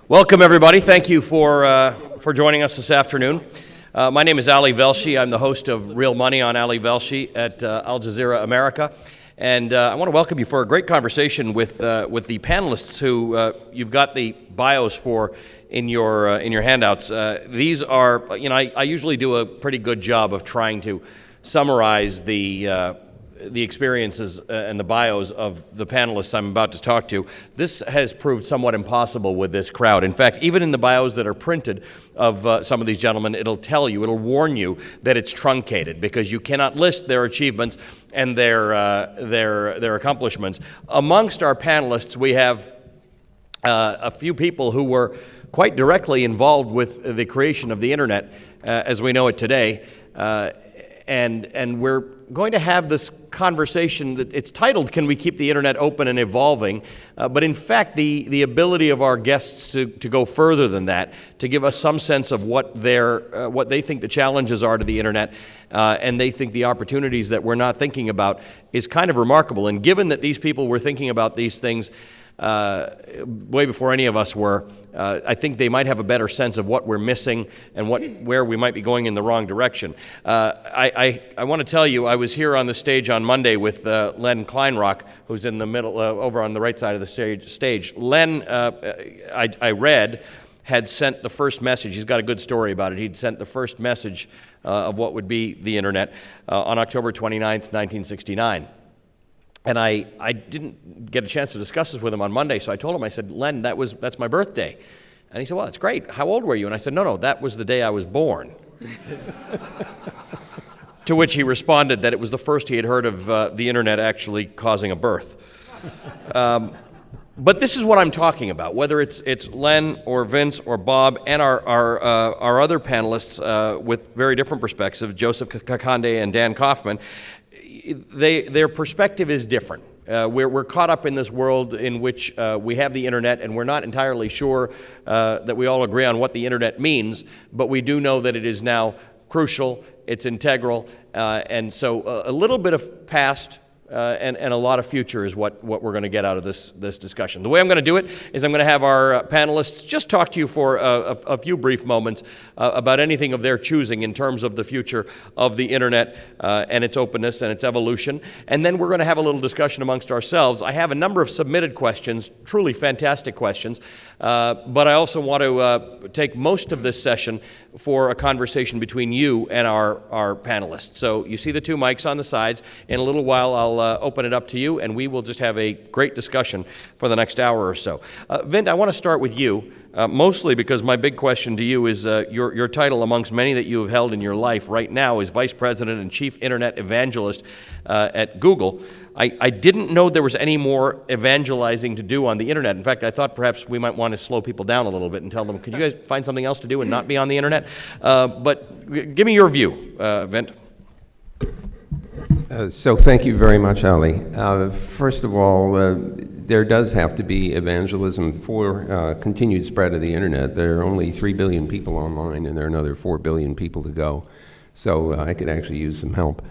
Welcome, everybody. Thank you for joining us this afternoon. My name is Ali Velshi. I'm the host of Real Money on Ali Velshi at Al Jazeera America. And I want to welcome you for a great conversation with the panelists who you've got the bios for in your handouts. These are, I usually do a pretty good job of trying to summarize the experiences and the bios of the panelists I'm about to talk to. This has proved somewhat impossible with this crowd. In fact, even in the bios that are printed of some of these gentlemen, it'll warn you that it's truncated because you cannot list their achievements and their accomplishments. Amongst our panelists, we have a few people who were quite directly involved with the creation of the internet as we know it today. And we're going to have this conversation that it's titled, Can We Keep the Internet Open and Evolving? But in fact, the ability of our guests to go further than that, to give us some sense of what they think the challenges are to the internet, and they think the opportunities that we're not thinking about is kind of remarkable. And given that these people were thinking about these things way before any of us were, I think they might have a better sense of what we're missing and where we might be going in the wrong direction. I want to tell you, I was here on the stage on Monday with Len Kleinrock, who's in the middle, over on the right side of the stage. Len, I read, had sent the first message. He's got a good story about it. He'd sent the first message of what would be the internet on October 29th, 1969. And I didn't get a chance to discuss this with him on Monday, so I told him, I said, Len, that's my birthday. And he said, well, that's great. How old were you? And I said, no, that was the day I was born. To which he responded that it was the first he had heard of the internet actually causing a birth. But this is what I'm talking about, whether it's Len or Vince or Bob and our other panelists with very different perspectives, Joseph Kakande and Dan Kaufman. Their perspective is different. We're caught up in this world in which we have the internet, and we're not entirely sure that we all agree on what the internet means, but we do know that it is now crucial, it's integral, and so a little bit of past and a lot of future is what we're going to get out of this discussion. The way I'm going to do it is I'm going to have our panelists just talk to you for a few brief moments about anything of their choosing in terms of the future of the internet and its openness and its evolution. And then we're going to have a little discussion amongst ourselves. I have a number of submitted questions, truly fantastic questions, but I also want to take most of this session for a conversation between you and our panelists. So you see the two mics on the sides. In a little while, I'll open it up to you, and we will just have a great discussion for the next hour or so. Vint, I want to start with you, mostly because my big question to you is your title amongst many that you have held in your life right now is Vice President and Chief Internet Evangelist at Google. I didn't know there was any more evangelizing to do on the internet. In fact, I thought perhaps we might want to slow people down a little bit and tell them, could you guys find something else to do and not be on the internet? But give me your view, Vint. So thank you very much, Ali. First of all, there does have to be evangelism for continued spread of the internet. There are only 3 billion people online, and there are another 4 billion people to go. So I could actually use some help.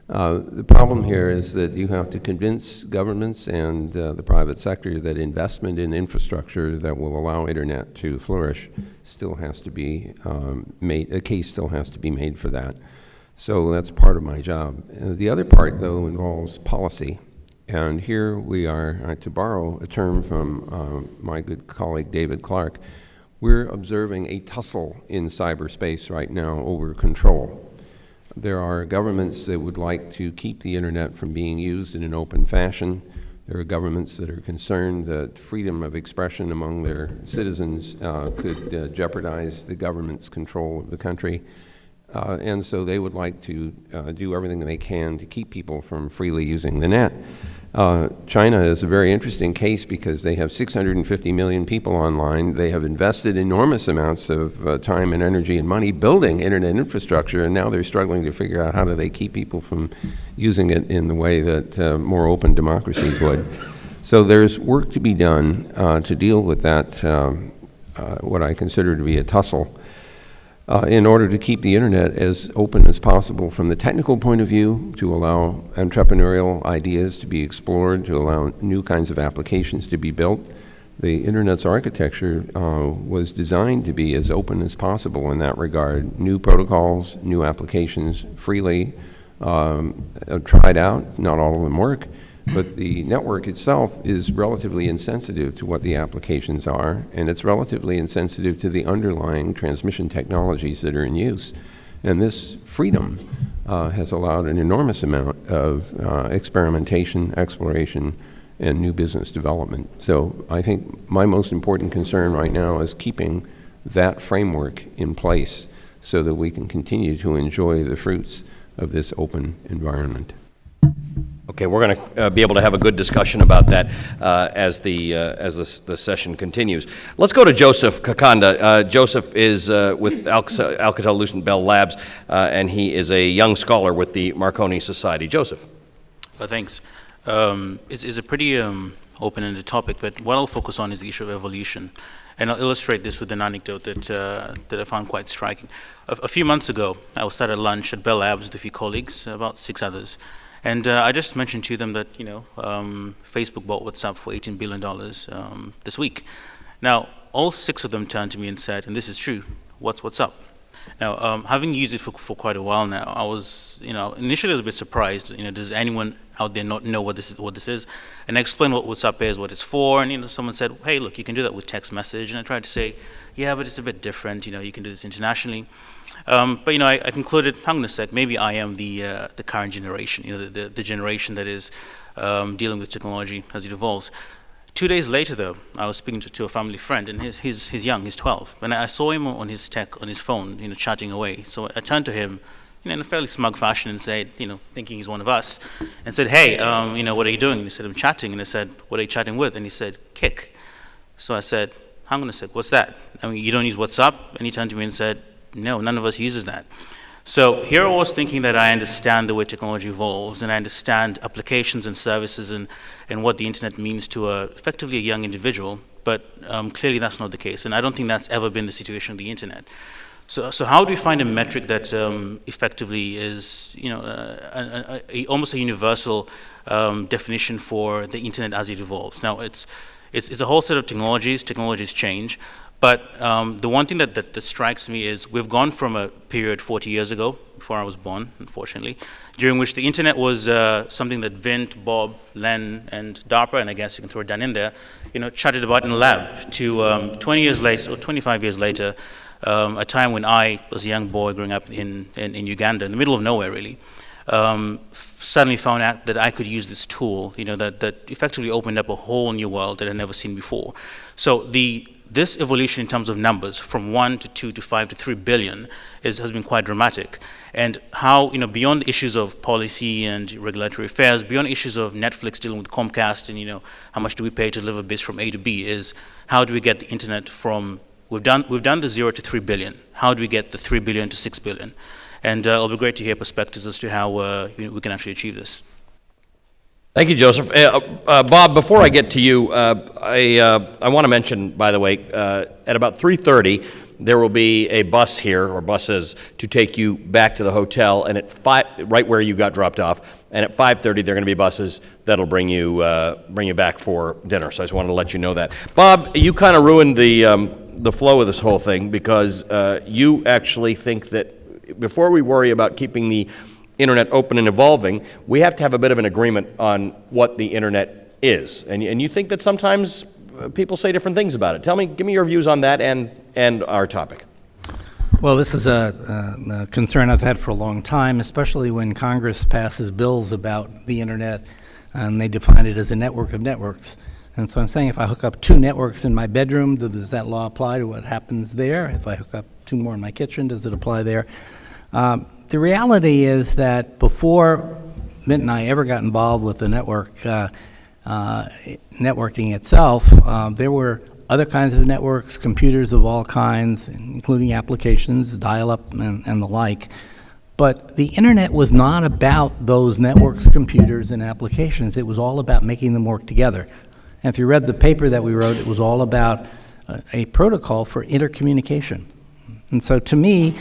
The problem here is that you have to convince governments and the private sector that investment in infrastructure that will allow internet to flourish still has to be made. A case still has to be made for that. So that's part of my job. The other part, though, involves policy. And here we are, to borrow a term from my good colleague David Clark, we're observing a tussle in cyberspace right now over control. There are governments that would like to keep the internet from being used in an open fashion. There are governments that are concerned that freedom of expression among their citizens could jeopardize the government's control of the country. And so they would like to do everything they can to keep people from freely using the net. China is a very interesting case because they have 650 million people online. They have invested enormous amounts of time and energy and money building internet infrastructure, and now they're struggling to figure out how do they keep people from using it in the way that more open democracies would. So there's work to be done to deal with that, what I consider to be a tussle. In order to keep the internet as open as possible from the technical point of view, to allow entrepreneurial ideas to be explored, to allow new kinds of applications to be built, The Internet's architecture was designed to be as open as possible in that regard. New protocols, new applications, freely tried out. Not all of them work, but the network itself is relatively insensitive to what the applications are, and it's relatively insensitive to the underlying transmission technologies that are in use. And this freedom has allowed an enormous amount of experimentation, exploration, and new business development. So I think my most important concern right now is keeping that framework in place so that we can continue to enjoy the fruits of this open environment. Okay, we're going to be able to have a good discussion about that as the session continues. Let's go to Joseph Kakande. Joseph is with Alcatel-Lucent Bell Labs, and he is a young scholar with the Marconi Society. Joseph. Thanks. It's a pretty open-ended topic, but what I'll focus on is the issue of evolution. And I'll illustrate this with an anecdote that I found quite striking. A few months ago, I was sat at lunch at Bell Labs with a few colleagues, about 6 others. And I just mentioned to them that, Facebook bought WhatsApp for $18 billion this week. Now, all 6 of them turned to me and said, and this is true, what's up? Now, having used it for quite a while now, I was, initially I was a bit surprised. Does anyone out there not know what this is? And I explained what WhatsApp is, what it's for, and someone said, hey, look, you can do that with text message. And I tried to say, yeah, but it's a bit different. You can do this internationally. But I concluded, hang on a sec, maybe I am the current generation, the generation that is dealing with technology as it evolves. 2 days later, though, I was speaking to a family friend, and he's young, he's 12, and I saw him on his phone, chatting away. So I turned to him, in a fairly smug fashion, and said, thinking he's one of us, and said, hey, what are you doing? And he said, I'm chatting. And I said, what are you chatting with? And he said, Kik. So I said, hang on a sec, what's that? You don't use WhatsApp? And he turned to me and said, no, none of us uses that. So here I was thinking that I understand the way technology evolves, and I understand applications and services and what the internet means to effectively a young individual, but clearly that's not the case, and I don't think that's ever been the situation of the internet. So how do we find a metric that effectively is almost a universal definition for the internet as it evolves? Now it's a whole set of technologies change, but the one thing that strikes me is we've gone from a period 40 years ago, before I was born, unfortunately, during which the internet was something that Vint, Bob, Len, and Darpa, and I guess you can throw Dan in there, chatted about in a lab, to 20 years later, or 25 years later, a time when I was a young boy growing up in Uganda, in the middle of nowhere, really, suddenly found out that I could use this tool, that effectively opened up a whole new world that I'd never seen before. So this evolution in terms of numbers, from 1 to 2 to 5 to 3 billion, has been quite dramatic. And how, beyond issues of policy and regulatory affairs, beyond issues of Netflix dealing with Comcast and, how much do we pay to deliver bits from A to B, is how do we get the internet from, we've done the 0 to 3 billion. How do we get the 3 billion to 6 billion? And it'll be great to hear perspectives as to how we can actually achieve this. Thank you, Joseph. Bob, before I get to you, I want to mention, by the way, at about 3:30, there will be a bus here, or buses, to take you back to the hotel, and at right where you got dropped off. And at 5:30, there are going to be buses that'll bring you back for dinner. So I just wanted to let you know that. Bob, you kind of ruined the flow of this whole thing, because you actually think that before we worry about keeping the internet open and evolving, we have to have a bit of an agreement on what the internet is. And you think that sometimes people say different things about it. Give me your views on that and our topic. Well, this is a concern I've had for a long time, especially when Congress passes bills about the internet and they define it as a network of networks. And so I'm saying, if I hook up 2 networks in my bedroom, does that law apply to what happens there? If I hook up 2 more in my kitchen, does it apply there? The reality is that before Vint and I ever got involved with the networking itself, there were other kinds of networks, computers of all kinds, including applications, dial-up and the like. But the internet was not about those networks, computers, and applications. It was all about making them work together. And if you read the paper that we wrote, it was all about a protocol for intercommunication. And so to me,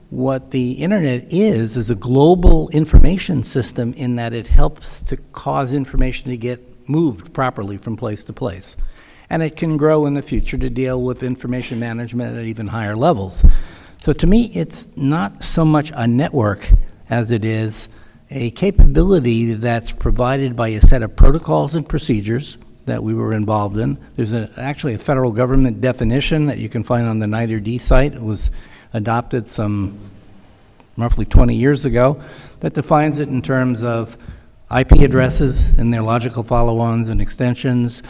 what the internet is a global information system, in that it helps to cause information to get moved properly from place to place. and it can grow in the future to deal with information management at even higher levels. So to me, it's not so much a network as it is a capability that's provided by a set of protocols and procedures that we were involved in. There's actually a federal government definition that you can find on the NIDRD site. It was adopted some roughly 20 years ago that defines it in terms of IP addresses and their logical follow-ons and extensions,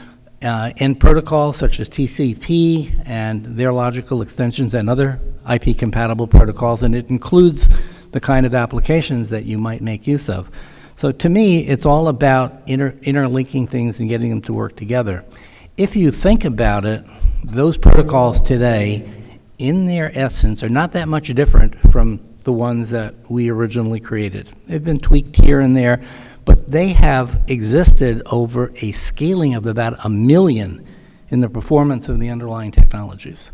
and protocols such as TCP and their logical extensions and other IP-compatible protocols, and it includes the kind of applications that you might make use of. So to me, it's all about interlinking things and getting them to work together. If you think about it, those protocols today, in their essence, are not that much different from the ones that we originally created. They've been tweaked here and there, but they have existed over a scaling of about 1 million in the performance of the underlying technologies.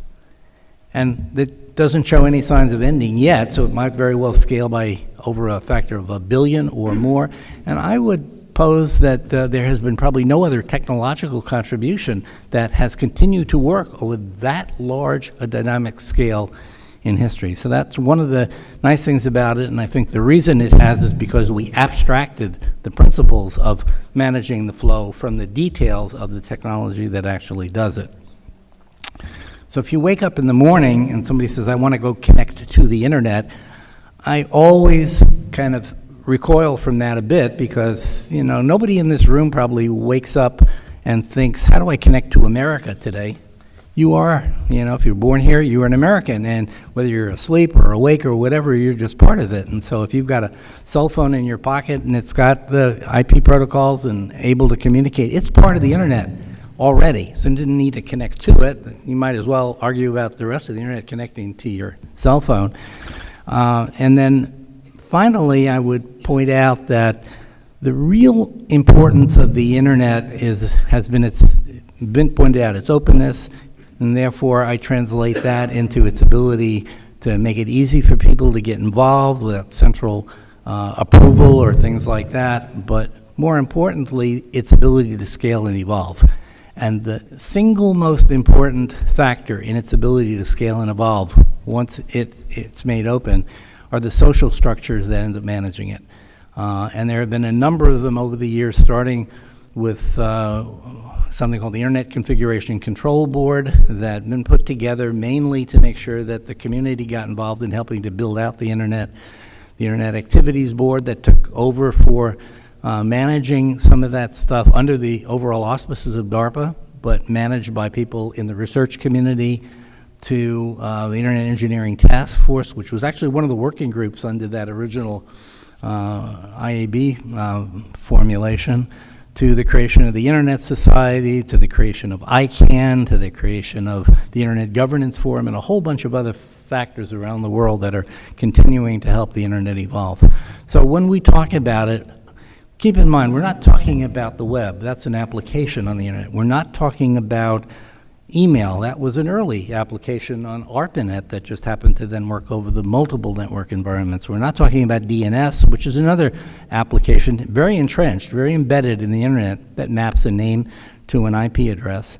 And that doesn't show any signs of ending yet, so it might very well scale by over a factor of 1 billion or more. And I would pose that there has been probably no other technological contribution that has continued to work over that large a dynamic scale in history. So that's one of the nice things about it, and I think the reason it has is because we abstracted the principles of managing the flow from the details of the technology that actually does it. So if you wake up in the morning and somebody says, I want to go connect to the internet, I always kind of recoil from that a bit because, you know, nobody in this room probably wakes up and thinks, how do I connect to America today? You are, you know, if you're born here, you're an American, and whether you're asleep or awake or whatever, you're just part of it. And so if you've got a cell phone in your pocket and it's got the IP protocols and able to communicate, it's part of the internet already, so you didn't need to connect to it. You might as well argue about the rest of the internet connecting to your cell phone. And then finally, I would point out that the real importance of the internet has been pointed out, its openness, and therefore I translate that into its ability to make it easy for people to get involved without central approval or things like that, but more importantly, its ability to scale and evolve. And the single most important factor in its ability to scale and evolve, once it's made open, are the social structures that end up managing it. And there have been a number of them over the years, starting with something called the Internet Configuration Control Board that had been put together mainly to make sure that the community got involved in helping to build out the Internet. The Internet Activities Board that took over for managing some of that stuff under the overall auspices of Darpa, but managed by people in the research community, to the Internet Engineering Task Force, which was actually one of the working groups under that original IAB formulation, to the creation of the Internet Society, to the creation of ICANN, to the creation of the Internet Governance Forum, and a whole bunch of other factors around the world that are continuing to help the Internet evolve. So when we talk about it, keep in mind, we're not talking about the web. That's an application on the Internet. We're not talking about email. That was an early application on ARPANET that just happened to then work over the multiple network environments. We're not talking about DNS, which is another application, very entrenched, very embedded in the Internet, that maps a name to an IP address.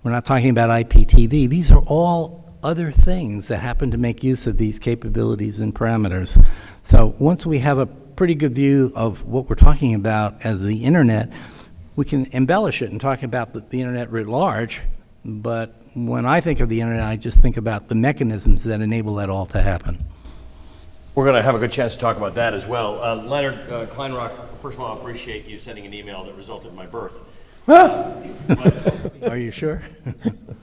We're not talking about IPTV. These are all other things that happen to make use of these capabilities and parameters. So once we have a pretty good view of what we're talking about as the Internet, we can embellish it and talk about the Internet writ large. But when I think of the Internet, I just think about the mechanisms that enable that all to happen. We're going to have a good chance to talk about that as well. Leonard, Kleinrock, first of all, I appreciate you sending an email that resulted in my birth. Are you sure?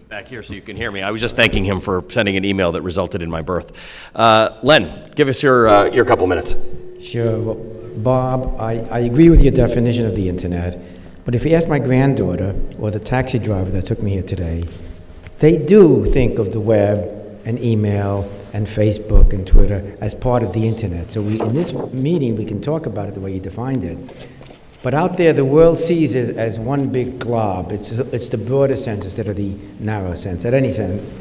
Back here so you can hear me. I was just thanking him for sending an email that resulted in my birth. Len, give us your couple minutes. Sure. Well, Bob, I agree with your definition of the Internet. But if you ask my granddaughter or the taxi driver that took me here today, they do think of the web and email and Facebook and Twitter as part of the Internet. So in this meeting, we can talk about it the way you defined it. But out there, the world sees it as one big glob. It's the broader sense instead of the narrow sense. At any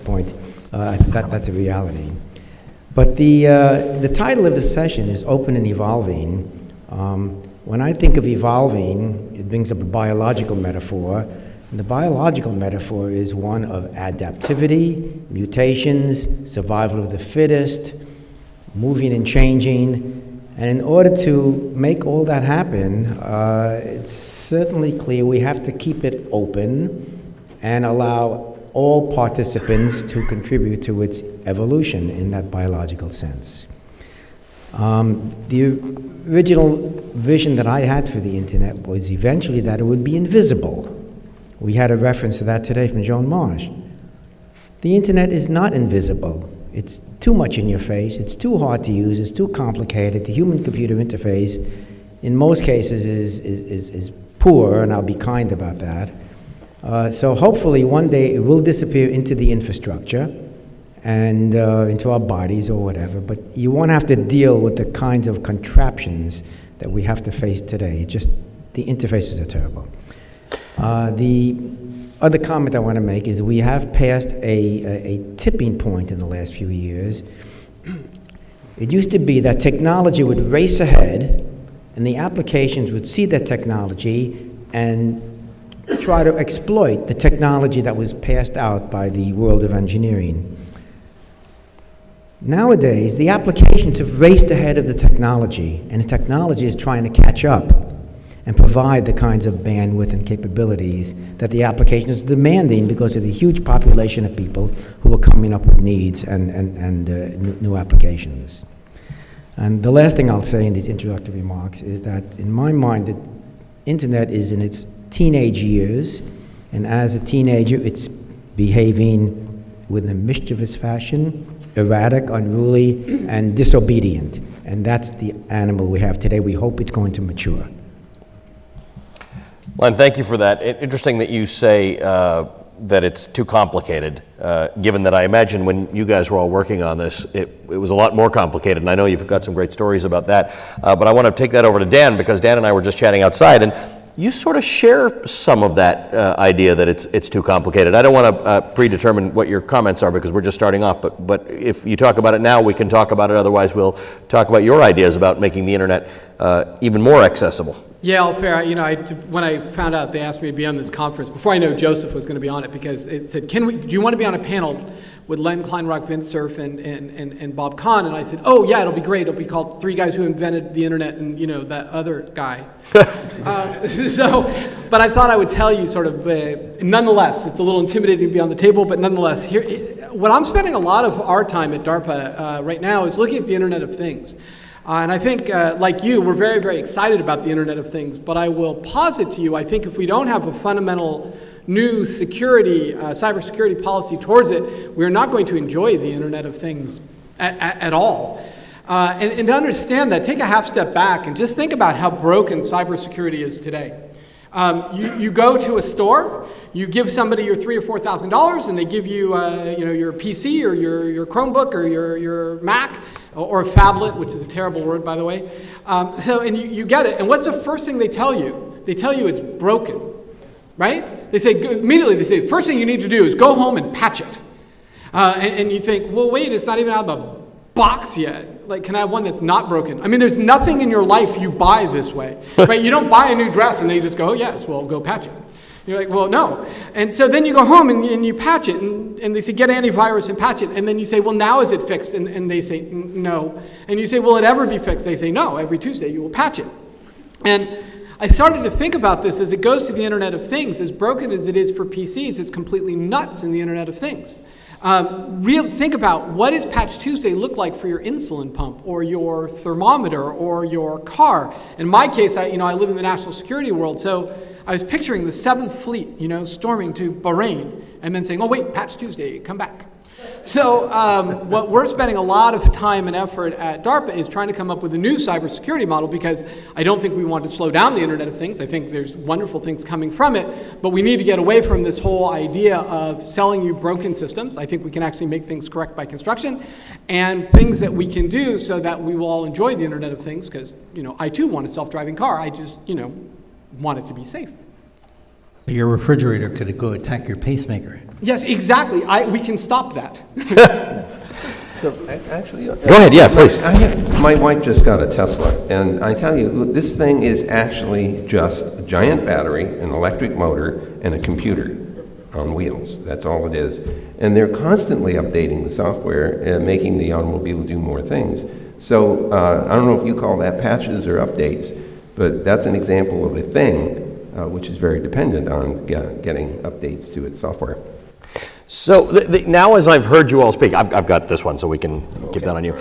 point, that's a reality. But the title of the session is Open and Evolving. When I think of evolving, it brings up a biological metaphor, And the biological metaphor is one of adaptivity, mutations, survival of the fittest, moving and changing. And in order to make all that happen, it's certainly clear we have to keep it open and allow all participants to contribute to its evolution in that biological sense. The original vision that I had for the internet was eventually that it would be invisible. We had a reference to that today from Joan Marsh. The internet is not invisible. It's too much in your face, it's too hard to use, it's too complicated. The human-computer interface, in most cases, is poor, and I'll be kind about that. So hopefully one day it will disappear into the infrastructure and into our bodies or whatever, but you won't have to deal with the kinds of contraptions that we have to face today. Just the interfaces are terrible. The other comment I want to make is we have passed a tipping point in the last few years. It used to be that technology would race ahead, and the applications would see that technology and try to exploit the technology that was passed out by the world of engineering. Nowadays, the applications have raced ahead of the technology, and the technology is trying to catch up and provide the kinds of bandwidth and capabilities that the application is demanding because of the huge population of people who are coming up with needs and new applications. And the last thing I'll say in these introductory remarks is that, in my mind, the internet is in its teenage years, and as a teenager, it's behaving with a mischievous fashion, erratic, unruly, and disobedient. And that's the animal we have today. We hope it's going to mature. Len, thank you for that. Interesting that you say that it's too complicated, given that I imagine when you guys were all working on this, it was a lot more complicated, and I know you've got some great stories about that. But I want to take that over to Dan, because Dan and I were just chatting outside, and you sort of share some of that idea that it's too complicated. I don't want to predetermine what your comments are, because we're just starting off, but if you talk about it now, we can talk about it. Otherwise, we'll talk about your ideas about making the internet even more accessible. Yeah, all fair. You know, when I found out they asked me to be on this conference, before I know Joseph was going to be on it, because it said, do you want to be on a panel with Len, Kleinrock, Vinton Cerf, and Bob Kahn? And I said, oh yeah, it'll be great. It'll be called Three Guys Who Invented the Internet, and you know, that other guy. But I thought I would tell you sort of, nonetheless, it's a little intimidating to be on the table, but nonetheless, what I'm spending a lot of our time at Darpa right now is looking at the Internet of Things. And I think, like you, we're very, very excited about the Internet of Things, but I will posit to you, I think if we don't have a fundamental new security, cybersecurity policy towards it, we're not going to enjoy the Internet of Things at all. And to understand that, take a half step back and just think about how broken cybersecurity is today. You go to a store, you give somebody your $3,000 or $4,000, and they give you, your PC or your Chromebook or your Mac or a phablet, which is a terrible word, by the way. And you get it, and what's the first thing they tell you? They tell you it's broken, right? They say immediately. They say first thing you need to do is go home and patch it. And you think, well, wait, it's not even out of the box yet. Like, can I have one that's not broken? I mean, there's nothing in your life you buy this way, right? You don't buy a new dress and then you just go, oh, yes, well, go patch it. You're like, well, no. And so then you go home and you patch it, and they say, get antivirus and patch it. And then you say, well, now is it fixed? And they say, no. And you say, will it ever be fixed? They say, no, every Tuesday you will patch it. And I started to think about this as it goes to the Internet of Things. As broken as it is for PCs, it's completely nuts in the Internet of Things. Think about, what does Patch Tuesday look like for your insulin pump or your thermometer or your car? In my case, I live in the national security world, so I was picturing the 7th Fleet, storming to Baran and then saying, oh wait, Patch Tuesday, come back. So what we're spending a lot of time and effort at DARPA is trying to come up with a new cybersecurity model, because I don't think we want to slow down the Internet of Things. I think there's wonderful things coming from it, but we need to get away from this whole idea of selling you broken systems. I think we can actually make things correct by construction, and things that we can do so that we will all enjoy the Internet of Things, because, I too want a self-driving car. I just, want it to be safe. Your refrigerator could go attack your pacemaker. Yes, exactly. We can stop that. Actually, Go ahead, yeah, please. My wife just got a Tesla, and I tell you, this thing is actually just giant battery, an electric motor, and a computer on wheels. That's all it is. And they're constantly updating the software and making the automobile do more things. So I don't know if you call that patches or updates, but that's an example of a thing which is very dependent on getting updates to its software. So now as I've heard you all speak, I've got this one so we can keep that on you.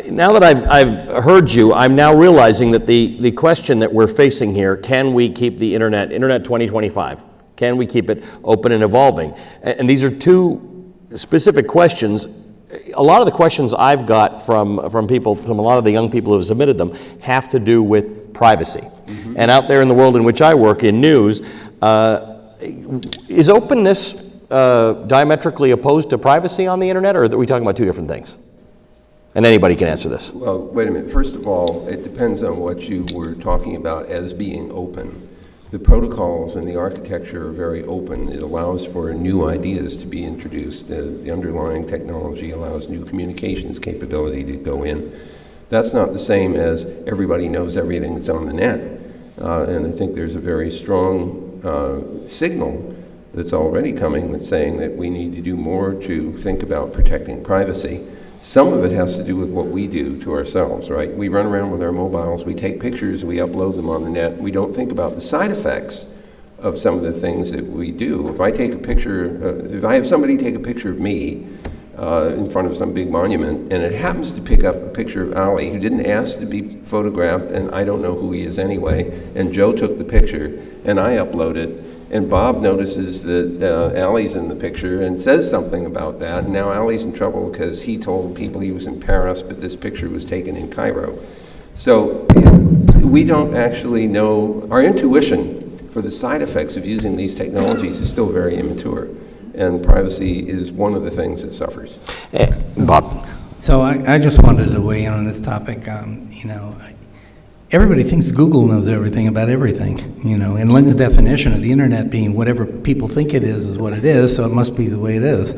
Now that I've heard you, I'm now realizing that the question that we're facing here, can we keep the Internet 2025, can we keep it open and evolving? And these are two specific questions. A lot of the questions I've got from people, from a lot of the young people who have submitted them, have to do with privacy. Mm-hmm. And out there in the world in which I work, in news, is openness diametrically opposed to privacy on the Internet, or are we talking about two different things? And anybody can answer this. Well, wait a minute. First of all, it depends on what you were talking about as being open. The protocols and the architecture are very open. It allows for new ideas to be introduced. The underlying technology allows new communications capability to go in. That's not the same as everybody knows everything that's on the net. And I think there's a very strong signal that's already coming that's saying that we need to do more to think about protecting privacy. Some of it has to do with what we do to ourselves, right? We run around with our mobiles, we take pictures, we upload them on the net. We don't think about the side effects of some of the things that we do. If I take a picture, if I have somebody take a picture of me in front of some big monument, and it happens to pick up a picture of Ali, who didn't ask to be photographed, and I don't know who he is anyway, and Joe took the picture, and I upload it, and Bob notices that Ali's in the picture and says something about that, and now Ali's in trouble because he told people he was in Paris, but this picture was taken in Cairo. So we don't actually know, our intuition for the side effects of using these technologies is still very immature, and privacy is one of the things that suffers. Bob? So I just wanted to weigh in on this topic. Everybody thinks Google knows everything about everything, and Lynn's definition of the Internet being whatever people think it is what it is, so it must be the way it is.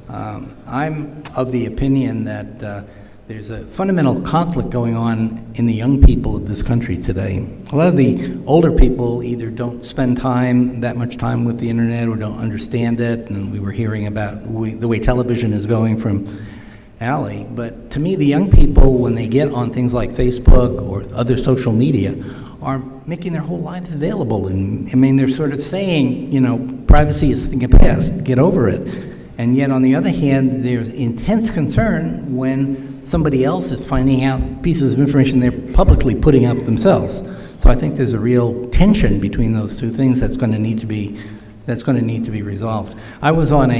I'm of the opinion that there's a fundamental conflict going on in the young people of this country today. A lot of the older people either don't spend that much time with the Internet, or don't understand it, and we were hearing about the way television is going from Ali. But to me, the young people, when they get on things like Facebook or other social media, are making their whole lives available. And I mean, they're sort of saying, privacy is a thing of the past, get over it. And yet, on the other hand, there's intense concern when somebody else is finding out pieces of information they're publicly putting up themselves. So I think there's a real tension between those two things that's going to need to be resolved. I was on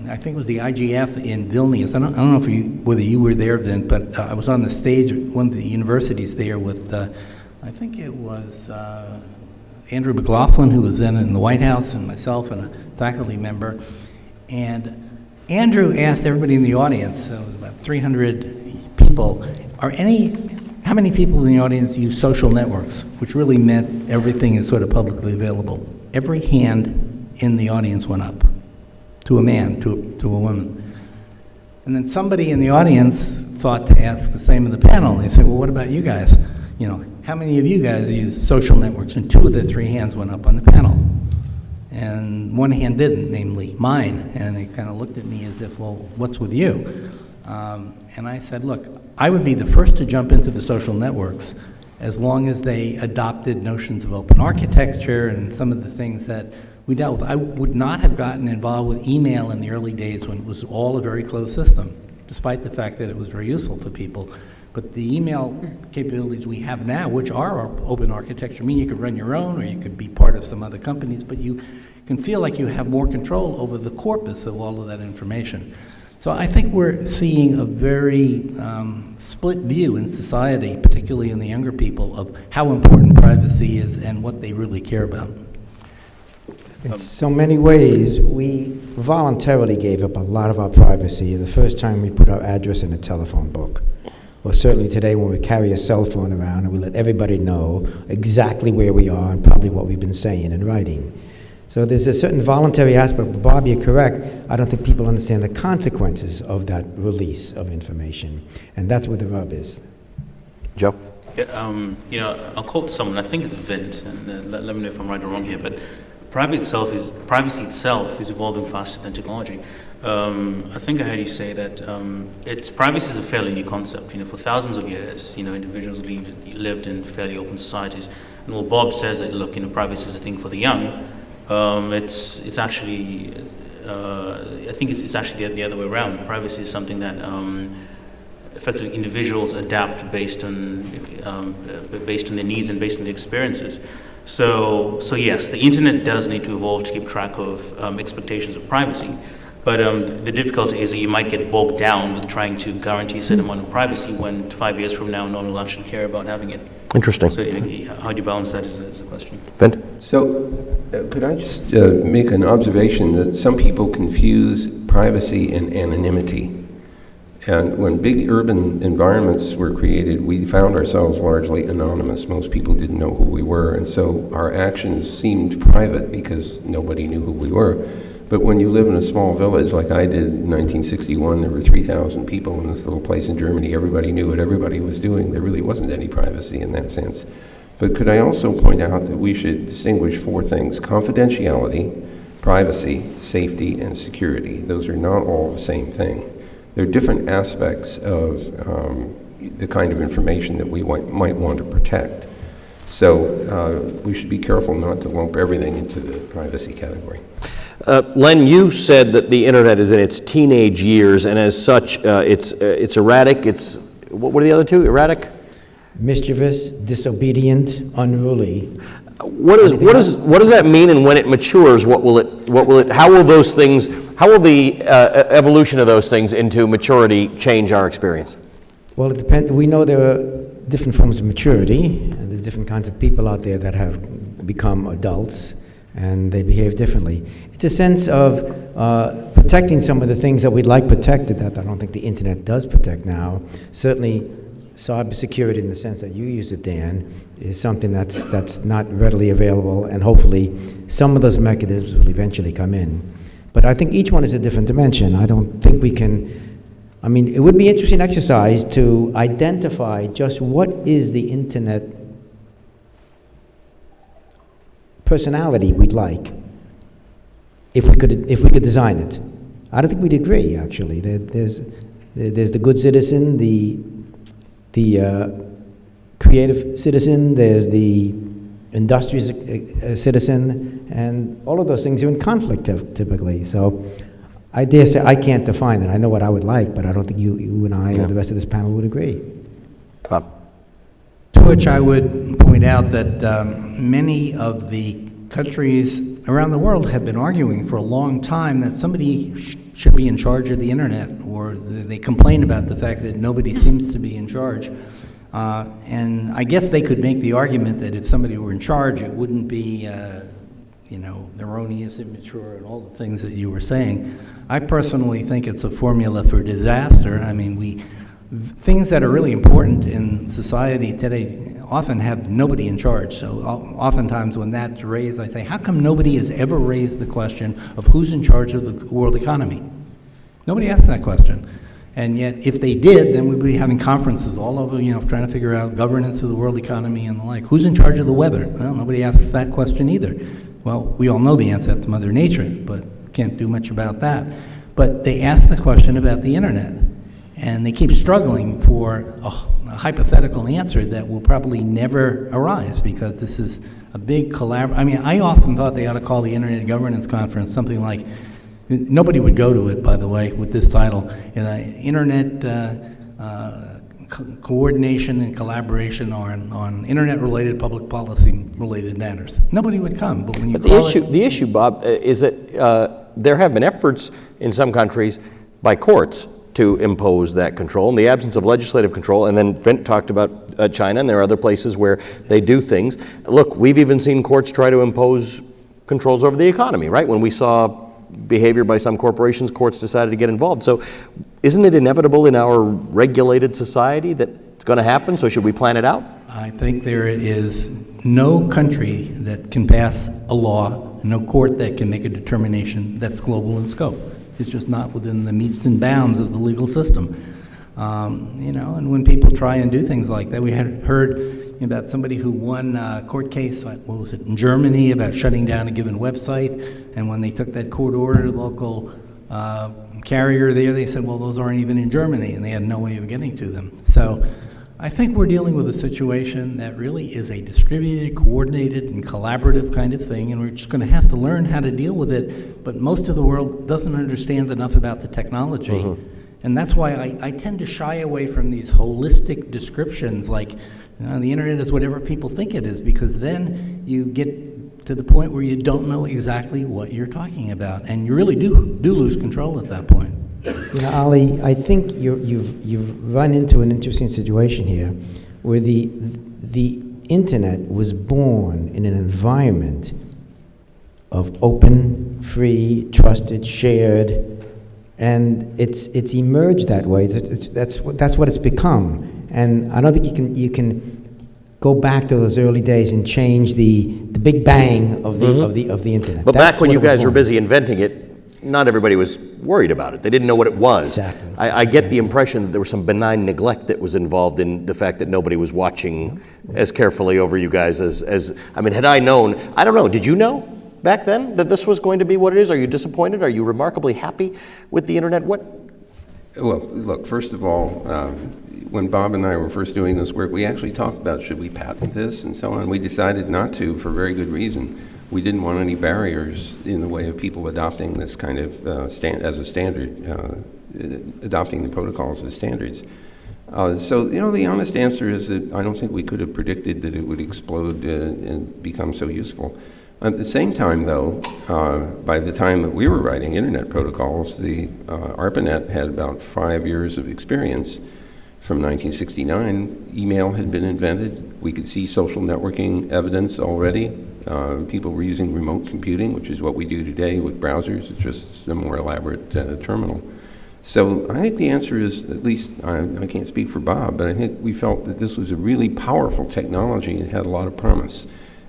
I think it was the IGF in Vilnius. I don't know whether you were there then, but I was on the stage at one of the universities there with, I think it was Andrew McLaughlin, who was then in the White House, and myself and a faculty member. And Andrew asked everybody in the audience, so about 300 people, how many people in the audience use social networks, which really meant everything is sort of publicly available. Every hand in the audience went up. To a man, to a woman. And then somebody in the audience thought to ask the same of the panel. They said, well, what about you guys? How many of you guys use social networks? And 2 of the 3 hands went up on the panel. And 1 hand didn't, namely mine. And they kind of looked at me as if, well, what's with you? And I said, look, I would be the first to jump into the social networks as long as they adopted notions of open architecture and some of the things that we dealt with. I would not have gotten involved with email in the early days when it was all a very closed system, despite the fact that it was very useful for people. But the email capabilities we have now, which are our open architecture, mean you could run your own, or you could be part of some other companies, but you can feel like you have more control over the corpus of all of that information. So I think we're seeing a very split view in society, particularly in the younger people, of how important privacy is and what they really care about. In so many ways, we voluntarily gave up a lot of our privacy the first time we put our address in a telephone book. Or certainly today when we carry a cell phone around and we let everybody know exactly where we are and probably what we've been saying and writing. So there's a certain voluntary aspect, but Bob, you're correct. I don't think people understand the consequences of that release of information. And that's where the rub is. Joe? Yeah, I'll quote someone. I think it's Vint, and let me know if I'm right or wrong here. But privacy itself is evolving faster than technology. I think I heard you say that privacy is a fairly new concept. For thousands of years, individuals lived in fairly open societies. And while Bob says that, look, privacy is a thing for the young, it's actually, I think it's actually the other way around. Privacy is something that effectively individuals adapt based on their needs and based on their experiences. So yes, the internet does need to evolve to keep track of expectations of privacy. But the difficulty is that you might get bogged down with trying to guarantee a certain amount of privacy when 5 years from now no one will actually care about having it. Interesting. So how do you balance that is a question. Vint? So, could I just make an observation that some people confuse privacy and anonymity? And when big urban environments were created, we found ourselves largely anonymous. Most people didn't know who we were, and so our actions seemed private because nobody knew who we were. But when you live in a small village like I did in 1961, there were 3,000 people in this little place in Germany. Everybody knew what everybody was doing. There really wasn't any privacy in that sense. But could I also point out that we should distinguish four things: confidentiality, privacy, safety, and security. Those are not all the same thing. They're different aspects of the kind of information that we might want to protect. So we should be careful not to lump everything into the privacy category. Len, you said that the internet is in its teenage years, and as such, it's erratic. What are the other two? Erratic? Mischievous, disobedient, unruly. What does that mean? And when it matures, how will the evolution of those things into maturity change our experience? Well, it depends. We know there are different forms of maturity, and there's different kinds of people out there that have become adults, and they behave differently. It's a sense of protecting some of the things that we'd like protected that I don't think the internet does protect now. Certainly, cybersecurity, in the sense that you used it, Dan, is something that's not readily available, and hopefully some of those mechanisms will eventually come in. But I think each one is a different dimension. I don't think we can. I mean, it would be an interesting exercise to identify just what is the internet personality we'd like if we could design it. I don't think we'd agree, actually. There's the good citizen, the creative citizen, there's the industrious citizen, and all of those things are in conflict typically. So I dare say I can't define it. I know what I would like, but I don't think you and I or the rest of this panel would agree. Bob? To which I would point out that many of the countries around the world have been arguing for a long time that somebody should be in charge of the internet, or they complain about the fact that nobody seems to be in charge. And I guess they could make the argument that if somebody were in charge, it wouldn't be, erroneous, immature, and all the things that you were saying. I personally think it's a formula for disaster. I mean, things that are really important in society today often have nobody in charge. So oftentimes when that's raised, I say, how come nobody has ever raised the question of who's in charge of the world economy? Nobody asks that question. And yet, if they did, then we'd be having conferences all over, trying to figure out governance of the world economy and the like. Who's in charge of the weather? Well, nobody asks that question either. Well, we all know the answer. That's Mother Nature, but can't do much about that. But they ask the question about the internet, and they keep struggling for a hypothetical answer that will probably never arise, because this is a big I mean, I often thought they ought to call the Internet Governance Conference something like, nobody would go to it, by the way, with this title, Internet Coordination and Collaboration on Internet-related public policy-related matters. Nobody would come, but when you the issue, Bob, is that there have been efforts in some countries by courts to impose that control in the absence of legislative control. And then Vint talked about China, and there are other places where they do things. Look, we've even seen courts try to impose controls over the economy, right? When we saw behavior by some corporations, courts decided to get involved. So isn't it inevitable in our regulated society that it's going to happen? So should we plan it out? I think there is no country that can pass a law, no court that can make a determination that's global in scope. It's just not within the metes and bounds of the legal system. And when people try and do things like that, we had heard about somebody who won a court case, what was it, in Germany, about shutting down a given website, and when they took that court order to the local carrier there, they said, well, those aren't even in Germany, and they had no way of getting to them. So I think we're dealing with a situation that really is a distributed, coordinated, and collaborative kind of thing, and we're just going to have to learn how to deal with it, but most of the world doesn't understand enough about the technology. And that's why I tend to shy away from these holistic descriptions like the internet is whatever people think it is, because then you get to the point where you don't know exactly what you're talking about, and you really do lose control at that point. Ali, I think you've run into an interesting situation here, where the internet was born in an environment of open, free, trusted, shared, and it's emerged that way. That's what it's become. And I don't think you can go back to those early days and change the big bang of the internet. But That's back when what you it was guys were born. busy inventing it, not everybody was worried about it. They didn't know what it was. Exactly. I get the impression that there was some benign neglect that was involved in the fact that nobody was watching as carefully over you guys as I mean, had I known, I don't know, did you know back then that this was going to be what it is? Are you disappointed? Are you remarkably happy with the internet? What? Well, look, first of all, when Bob and I were first doing this work, we actually talked about should we patent this and so on. We decided not to for very good reason. We didn't want any barriers in the way of people adopting this kind of as a standard, adopting the protocols as standards. So, the honest answer is that I don't think we could have predicted that it would explode and become so useful. At the same time, though, by the time that we were writing internet protocols, the ARPANET had about 5 years of experience. From 1969, email had been invented. We could see social networking evidence already. People were using remote computing, which is what we do today with browsers. It's just a more elaborate terminal. So I think the answer is, at least I can't speak for Bob, but I think we felt that this was a really powerful technology and had a lot of promise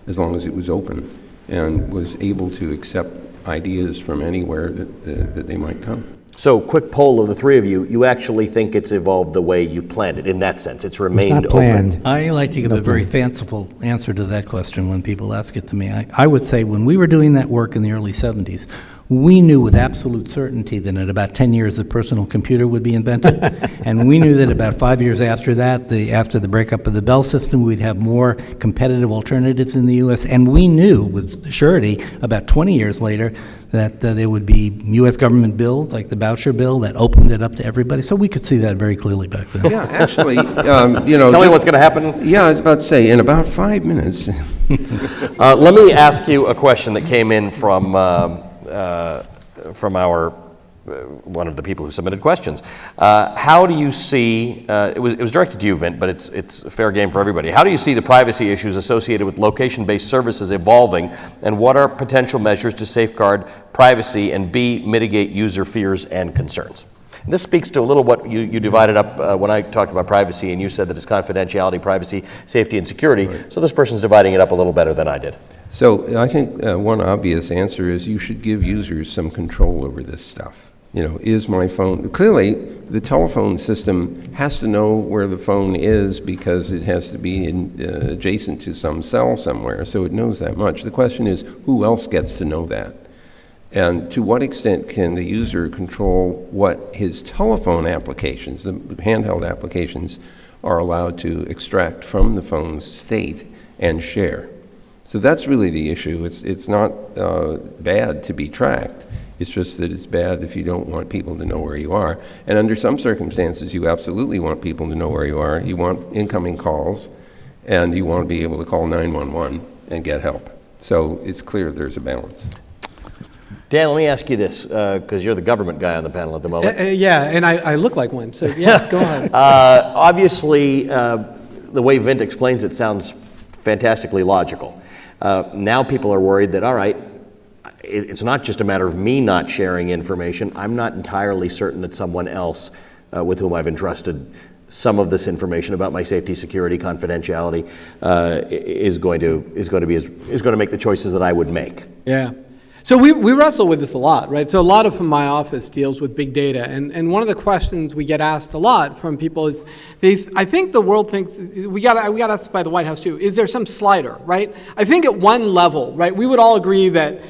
as long as it was open and was able to accept ideas from anywhere that they might come. So, quick poll of the three of you, you actually think it's evolved the way you planned it, in that sense? It's remained Not planned. open? I like to give a very fanciful answer to that question when people ask it to me. I would say when we were doing that work in the early 70s, we knew with absolute certainty that in about 10 years the personal computer would be invented. And we knew that about 5 years after that, after the breakup of the Bell system, we'd have more competitive alternatives in the U.S. And we knew with surety about 20 years later that there would be U.S. government bills like the voucher bill that opened it up to everybody. So we could see that very clearly back then. Yeah, actually, Tell me what's going to happen. Yeah, I was about to say, in about 5 minutes. Let me ask you a question that came in from our one of the people who submitted questions. How do you see, it was directed to you, Vint, but it's a fair game for everybody. How do you see the privacy issues associated with location-based services evolving, and what are potential measures to safeguard privacy and mitigate user fears and concerns? And this speaks to a little what you divided up when I talked about privacy, and you said that it's confidentiality, privacy, safety, and security. Right. So this person's dividing it up a little better than I did. So I think one obvious answer is you should give users some control over this stuff. Is my phone... Clearly, the telephone system has to know where the phone is because it has to be adjacent to some cell somewhere, so it knows that much. The question is, who else gets to know that? And to what extent can the user control what his telephone applications, the handheld applications, are allowed to extract from the phone's state and share? So that's really the issue. It's not bad to be tracked. It's just that it's bad if you don't want people to know where you are. And under some circumstances, you absolutely want people to know where you are. You want incoming calls, and you want to be able to call 911 and get help. So it's clear there's a balance. Dan, let me ask you this, because you're the government guy on the panel at the moment. Yeah, and I look like one, so yes, go ahead. Obviously, the way Vint explains it sounds fantastically logical. Now people are worried that, all right, it's not just a matter of me not sharing information. I'm not entirely certain that someone else with whom I've entrusted some of this information about my safety, security, confidentiality is going to make the choices that I would make. Yeah. So we wrestle with this a lot, right? So a lot of my office deals with big data, and one of the questions we get asked a lot from people is, I think the world thinks, we got asked by the White House too, is there some slider, right? I think at one level, right, we would all agree that,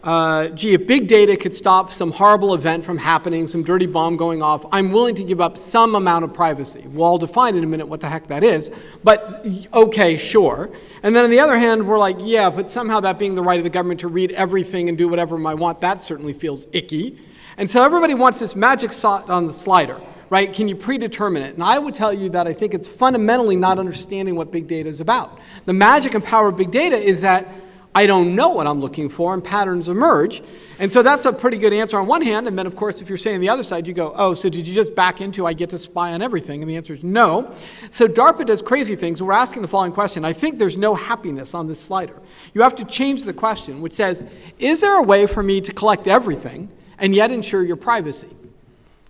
if big data could stop some horrible event from happening, some dirty bomb going off, I'm willing to give up some amount of privacy. We'll all define in a minute what the heck that is, but okay, sure. And then on the other hand, we're like, yeah, but somehow that being the right of the government to read everything and do whatever I want, that certainly feels icky. And so everybody wants this magic shot on the slider, right? Can you predetermine it? And I would tell you that I think it's fundamentally not understanding what big data is about. The magic and power of big data is that I don't know what I'm looking for, and patterns emerge. And so that's a pretty good answer on one hand, and then of course if you're saying the other side, you go, oh, so did you just back into I get to spy on everything? And the answer is no. So Darpa does crazy things. We're asking the following question. I think there's no happiness on this slider. You have to change the question, which says, is there a way for me to collect everything and yet ensure your privacy?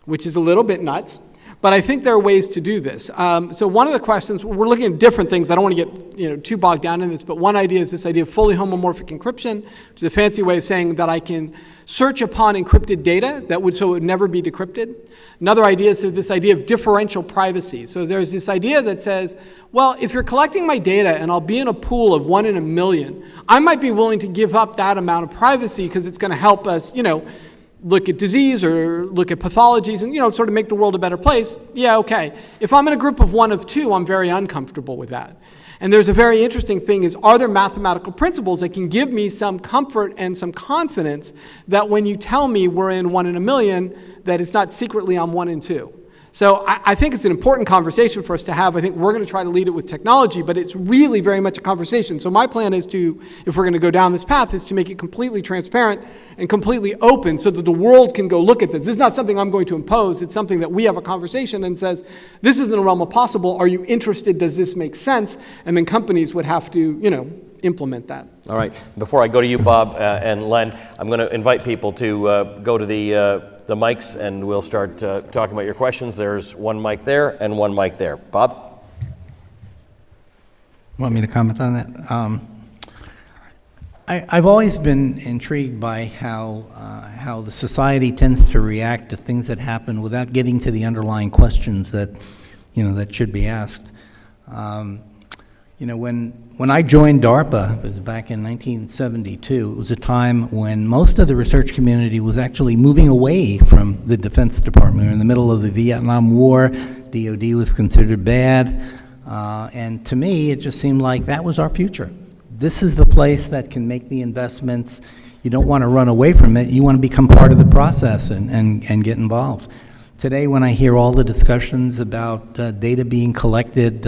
Which is a little bit nuts. But I think there are ways to do this. So one of the questions, we're looking at different things. I don't want to get too bogged down in this, but one idea is this idea of fully homomorphic encryption, which is a fancy way of saying that I can search upon encrypted data so it would never be decrypted. Another idea is this idea of differential privacy. So there's this idea that says, well, if you're collecting my data and I'll be in a pool of 1 in a million, I might be willing to give up that amount of privacy because it's going to help us, look at disease or look at pathologies and, sort of make the world a better place. Yeah, okay. If I'm in a group of 1 of 2, I'm very uncomfortable with that. And there's a very interesting thing is, are there mathematical principles that can give me some comfort and some confidence that when you tell me we're in 1 in a million, that it's not secretly I'm 1 in 2? So I think it's an important conversation for us to have. I think we're going to try to lead it with technology, but it's really very much a conversation. So my plan is to, if we're going to go down this path, is to make it completely transparent and completely open so that the world can go look at this. This is not something I'm going to impose. It's something that we have a conversation and says, this is in the realm of possible. Are you interested? Does this make sense? And then companies would have to, implement that. All right. Before I go to you, Bob and Len, I'm going to invite people to go to the mics, and we'll start talking about your questions. There's one mic there and one mic there. Bob? Want me to comment on that? I've always been intrigued by how the society tends to react to things that happen without getting to the underlying questions that should be asked. When I joined Darpa, it was back in 1972, it was a time when most of the research community was actually moving away from the Defense Department. We were in the middle of the Vietnam War, DOD was considered bad, and to me, it just seemed like that was our future. This is the place that can make the investments. You don't want to run away from it, you want to become part of the process and get involved. Today, when I hear all the discussions about data being collected,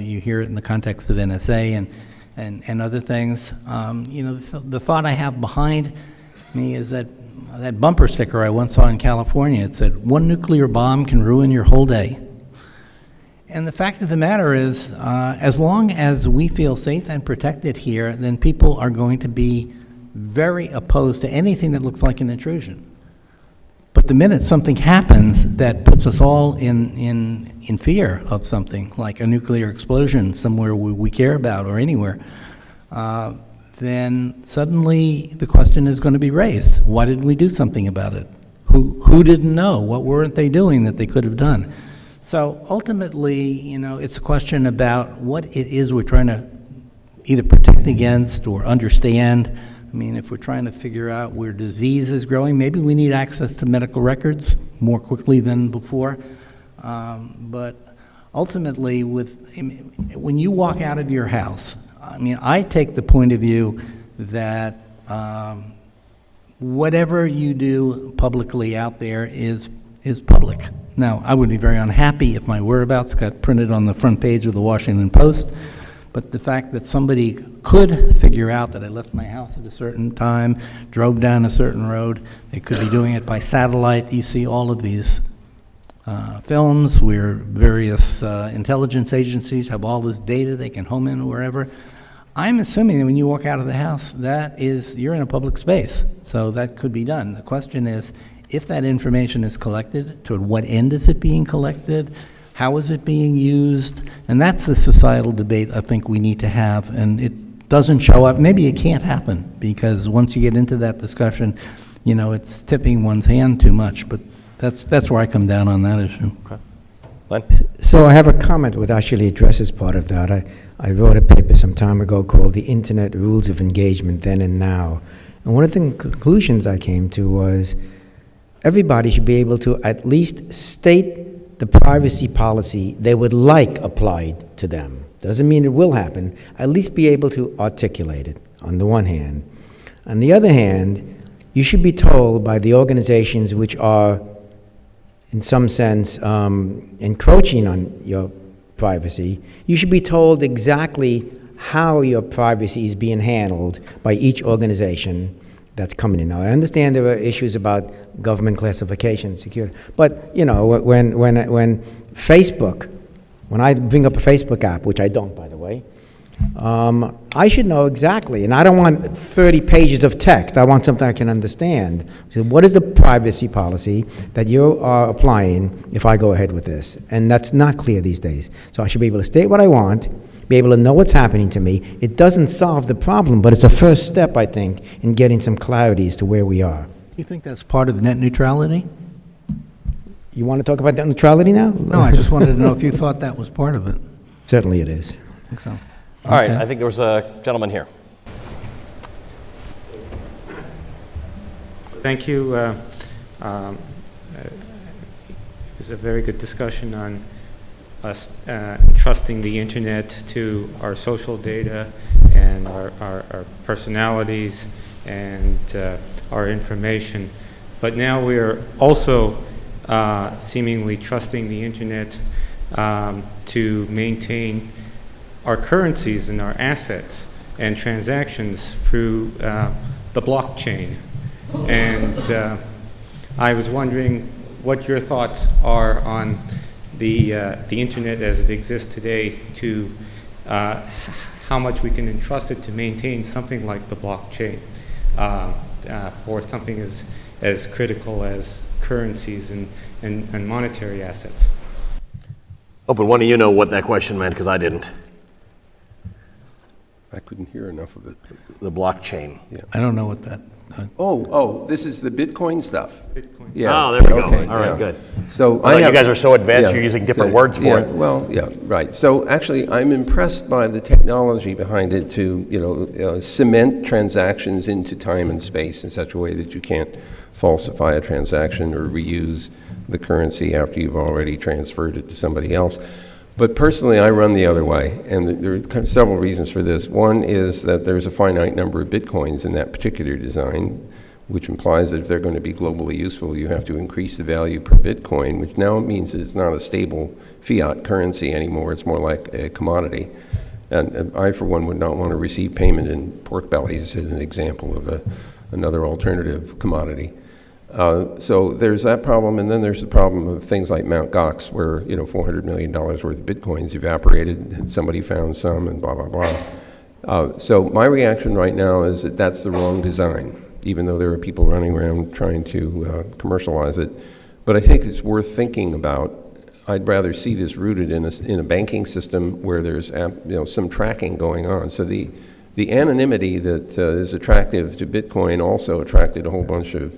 you hear it in the context of NSA and other things. The thought I have behind me is that bumper sticker I once saw in California. It said, "One nuclear bomb can ruin your whole day." And the fact of the matter is, as long as we feel safe and protected here, then people are going to be very opposed to anything that looks like an intrusion. But the minute something happens that puts us all in fear of something, like a nuclear explosion somewhere we care about or anywhere, then suddenly the question is going to be raised. Why didn't we do something about it? Who didn't know? What weren't they doing that they could have done? So ultimately, it's a question about what it is we're trying to either protect against or understand. I mean, if we're trying to figure out where disease is growing, maybe we need access to medical records more quickly than before. But ultimately, when you walk out of your house, I take the point of view that whatever you do publicly out there is public. Now, I would be very unhappy if my whereabouts got printed on the front page of the Washington Post. But the fact that somebody could figure out that I left my house at a certain time, drove down a certain road, they could be doing it by satellite. You see all of these films where various intelligence agencies have all this data they can home in wherever. I'm assuming that when you walk out of the house, you're in a public space, so that could be done. The question is, if that information is collected, toward what end is it being collected? How is it being used? And that's the societal debate I think we need to have, and doesn't show up, maybe it can't happen, because once you get into that discussion, it's tipping one's hand too much, but that's where I come down on that issue. So I have a comment which actually addresses part of that. I wrote a paper some time ago called The Internet Rules of Engagement Then and Now. And one of the conclusions I came to was everybody should be able to at least state the privacy policy they would like applied to them. Doesn't mean it will happen. At least be able to articulate it, on the one hand. On the other hand, you should be told by the organizations which are, in some sense, encroaching on your privacy, you should be told exactly how your privacy is being handled by each organization that's coming in. Now, I understand there are issues about government classification, security, but when Facebook, when I bring up a Facebook app, which I don't, by the way, I should know exactly, and I don't want 30 pages of text. I want something I can understand. So what is the privacy policy that you are applying if I go ahead with this? And that's not clear these days. So I should be able to state what I want, be able to know what's happening to me. It doesn't solve the problem, but it's a first step, I think, in getting some clarity as to where we are. You think that's part of net neutrality? You want to talk about net neutrality now? No, I just wanted to know if you thought that was part of it. Certainly it is. I think so. All right, Okay. I think there was a gentleman here. Thank you. It's a very good discussion on us trusting the internet to our social data and our personalities and our information. But now we're also seemingly trusting the internet to maintain our currencies and our assets and transactions through the blockchain. And I was wondering what your thoughts are on the internet as it exists today, to how much we can entrust it to maintain something like the blockchain for something as critical as currencies and monetary assets. Oh, but one of you know what that question meant, because I didn't. I couldn't hear enough of it. The blockchain. I don't know what that. This is the Bitcoin stuff. Bitcoin. Yeah. Oh, there we go. Okay, All right, yeah. good. So I thought you guys are so advanced, you're using different words for it. Well, yeah, right. So actually, I'm impressed by the technology behind it to, cement transactions into time and space in such a way that you can't falsify a transaction or reuse the currency after you've already transferred it to somebody else. But personally, I run the other way, and there are several reasons for this. One is that there's a finite number of bitcoins in that particular design, which implies that if they're going to be globally useful, you have to increase the value per bitcoin, which now means that it's not a stable fiat currency anymore. It's more like a commodity. And I, for one, would not want to receive payment in pork bellies as an example of another alternative commodity. So there's that problem, and then there's the problem of things like Mt. Gox, where $400 million worth of bitcoins evaporated, and somebody found some, and blah, blah, blah. So my reaction right now is that that's the wrong design, even though there are people running around trying to commercialize it. But I think it's worth thinking about. I'd rather see this rooted in a banking system where there's some tracking going on. So the anonymity that is attractive to Bitcoin also attracted a whole bunch of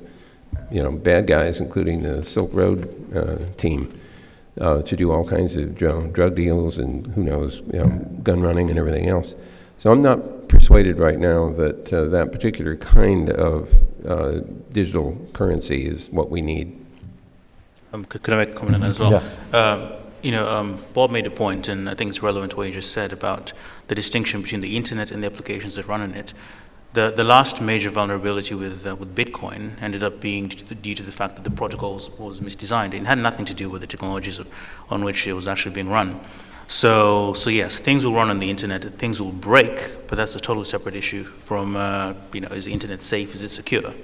bad guys, including the Silk Road team, to do all kinds of drug deals and who knows, gun running and everything else. So I'm not persuaded right now that that particular kind of digital currency is what we need. Could I make a comment on that as well? Yeah. Bob made a point, and I think it's relevant to what you just said about the distinction between the internet and the applications that run on it. The last major vulnerability with Bitcoin ended up being due to the fact that the protocol was misdesigned. It had nothing to do with the technologies on which it was actually being run. So yes, things will run on the internet, things will break, but that's a totally separate issue from, is the internet safe, is it secure?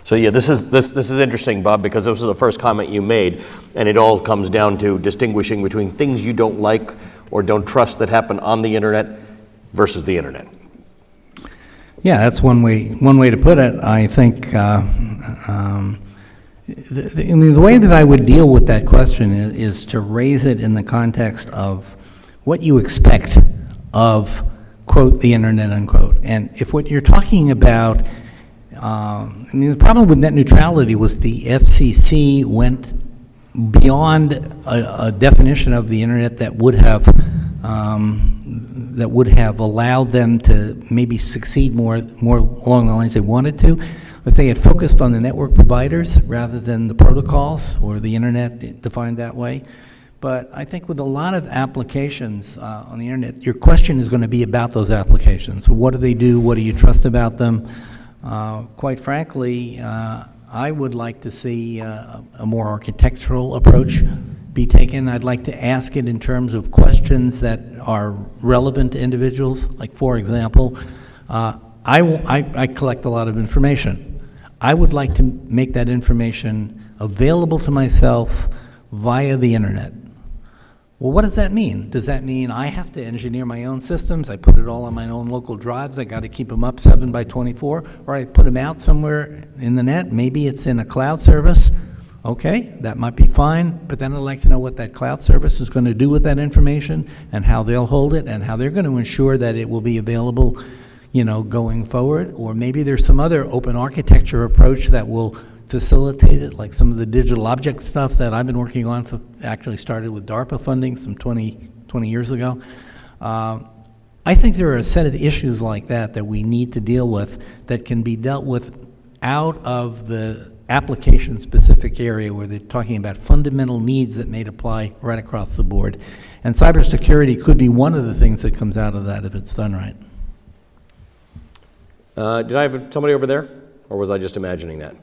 So yeah, this is interesting, Bob, because this was the first comment you made, and it all comes down to distinguishing between things you don't like or don't trust that happen on the internet versus the internet. Yeah, that's one way to put it. I think the way that I would deal with that question is to raise it in the context of what you expect of quote, the internet, unquote. And if what you're talking about, the problem with net neutrality was the FCC went beyond a definition of the internet that would have allowed them to maybe succeed more along the lines they wanted to. If they had focused on the network providers rather than the protocols or the internet defined that way. But I think with a lot of applications on the internet, your question is going to be about those applications. What do they do? What do you trust about them? Quite frankly, I would like to see a more architectural approach be taken. I'd like to ask it in terms of questions that are relevant to individuals. Like, for example, I collect a lot of information. I would like to make that information available to myself via the internet. Well, what does that mean? Does that mean I have to engineer my own systems? I put it all on my own local drives. I got to keep them up 7 by 24, or I put them out somewhere in the net. Maybe it's in a cloud service. Okay, that might be fine, but then I'd like to know what that cloud service is going to do with that information and how they'll hold it and how they're going to ensure that it will be available, going forward. Or maybe there's some other open architecture approach that will facilitate it, like some of the digital object stuff that I've been working on, actually started with Darpa funding some 20 years ago. I think there are a set of issues like that we need to deal with that can be dealt with out of the application-specific area where they're talking about fundamental needs that may apply right across the board. And cybersecurity could be one of the things that comes out of that if it's done right. Did I have somebody over there, or was I just imagining that?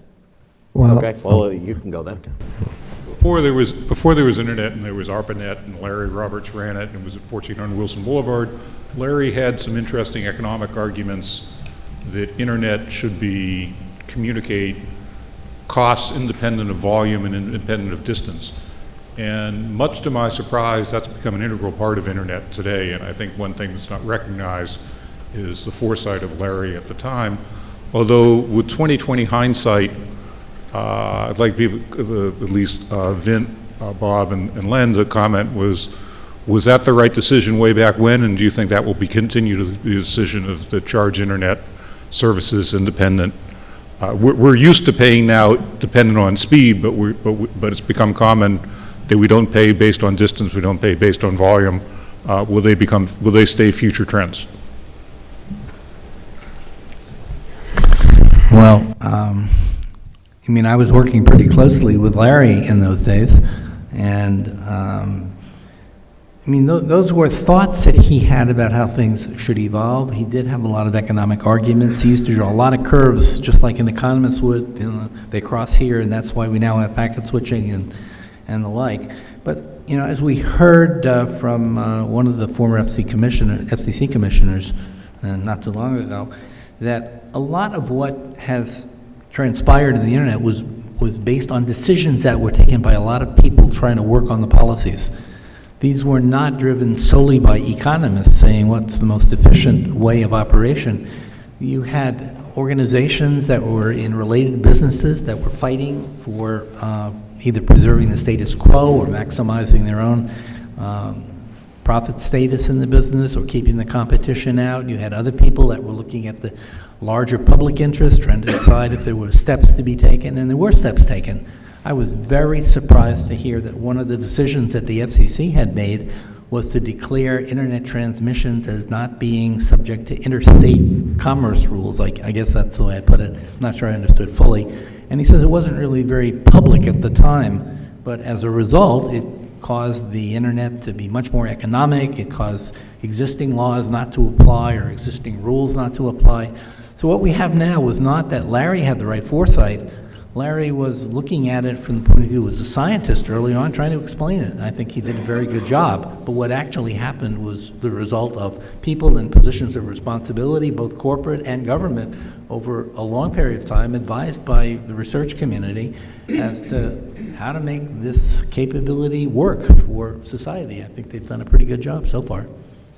Well, Okay, well, you can go then. Before there was internet and there was ARPANET and Larry Roberts ran it and it was at 1400 Wilson Boulevard, Larry had some interesting economic arguments that internet should communicate costs independent of volume and independent of distance. And much to my surprise, that's become an integral part of internet today. And I think one thing that's not recognized is the foresight of Larry at the time. Although with 2020 hindsight, I'd like people, at least Vint, Bob, and Len, to comment was that the right decision way back when, and do you think that will be continued the decision of the charge internet services independent? We're used to paying now dependent on speed, but it's become common that we don't pay based on distance, we don't pay based on volume. Will they stay future trends? Well, I was working pretty closely with Larry in those days, and those were thoughts that he had about how things should evolve. He did have a lot of economic arguments. He used to draw a lot of curves, just like an economist would. They cross here, and that's why we now have packet switching and the like. But as we heard from one of the former FCC commissioners not too long ago, that a lot of what has transpired in the internet was based on decisions that were taken by a lot of people trying to work on the policies. These were not driven solely by economists saying what's the most efficient way of operation. You had organizations that were in related businesses that were fighting for either preserving the status quo or maximizing their own profit status in the business or keeping the competition out. You had other people that were looking at the larger public interest, trying to decide if there were steps to be taken, and there were steps taken. I was very surprised to hear that one of the decisions that the FCC had made was to declare internet transmissions as not being subject to interstate commerce rules. I guess that's the way I put it. I'm not sure I understood fully. And he says it wasn't really very public at the time, but as a result, it caused the internet to be much more economic. It caused existing laws not to apply or existing rules not to apply. So what we have now was not that Larry had the right foresight. Larry was looking at it from the point of view as a scientist early on, trying to explain it. And I think he did a very good job. But what actually happened was the result of people in positions of responsibility, both corporate and government, over a long period of time, advised by the research community as to how to make this capability work for society. I think they've done a pretty good job so far.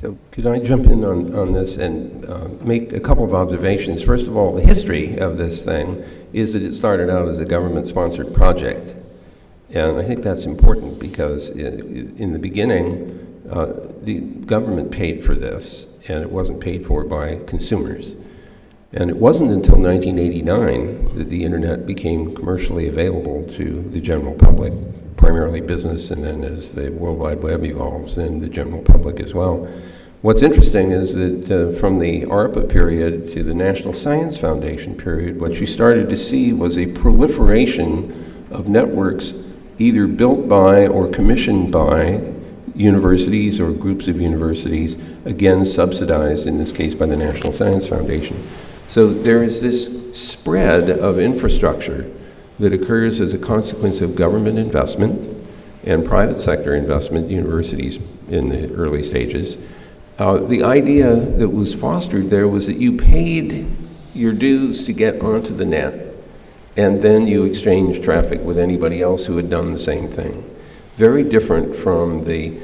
So could I jump in on this and make a couple of observations? First of all, the history of this thing is that it started out as a government-sponsored project. And I think that's important because in the beginning, the government paid for this. and it wasn't paid for by consumers. And it wasn't until 1989 that the internet became commercially available to the general public, primarily business, and then as the World Wide Web evolves, then the general public as well. What's interesting is that from the ARPA period to the National Science Foundation period, what you started to see was a proliferation of networks either built by or commissioned by universities or groups of universities, again subsidized in this case by the National Science Foundation. So there is this spread of infrastructure that occurs as a consequence of government investment and private sector investment, universities in the early stages. The idea that was fostered there was that you paid your dues to get onto the net, and then you exchanged traffic with anybody else who had done the same thing. Very different from the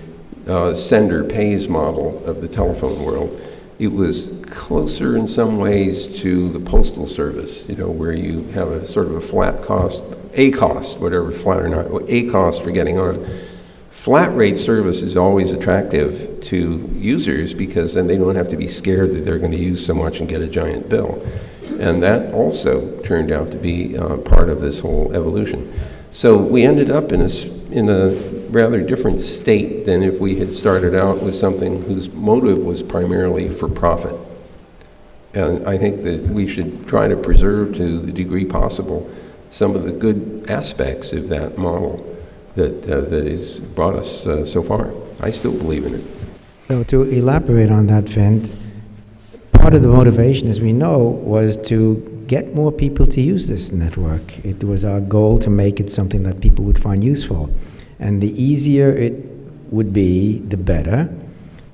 sender pays model of the telephone world. It was closer in some ways to the postal service, where you have a sort of a flat cost, a cost, whatever, flat or not, a cost for getting on. Flat rate service is always attractive to users because then they don't have to be scared that they're going to use so much and get a giant bill. And that also turned out to be part of this whole evolution. So we ended up in a rather different state than if we had started out with something whose motive was primarily for profit. And I think that we should try to preserve to the degree possible some of the good aspects of that model that has brought us so far. I still believe in it. So to elaborate on that, Vint, part of the motivation, as we know, was to get more people to use this network. It was our goal to make it something that people would find useful. And the easier it would be, the better.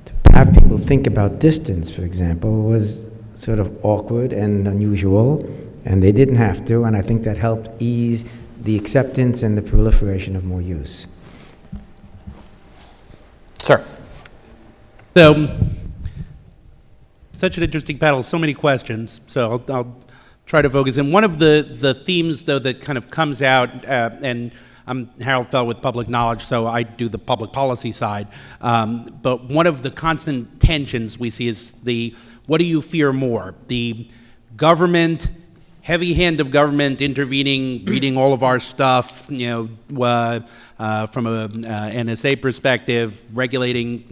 To have people think about distance, for example, was sort of awkward and unusual, and they didn't have to, and I think that helped ease the acceptance and the proliferation of more use. Sir. So, such an interesting panel, so many questions, so I'll try to focus in. One of the themes, though, that kind of comes out, and I'm Harold Fell with Public Knowledge, so I do the public policy side, but one of the constant tensions we see is what do you fear more? The government, heavy hand of government intervening, reading all of our stuff, from a NSA perspective, regulating,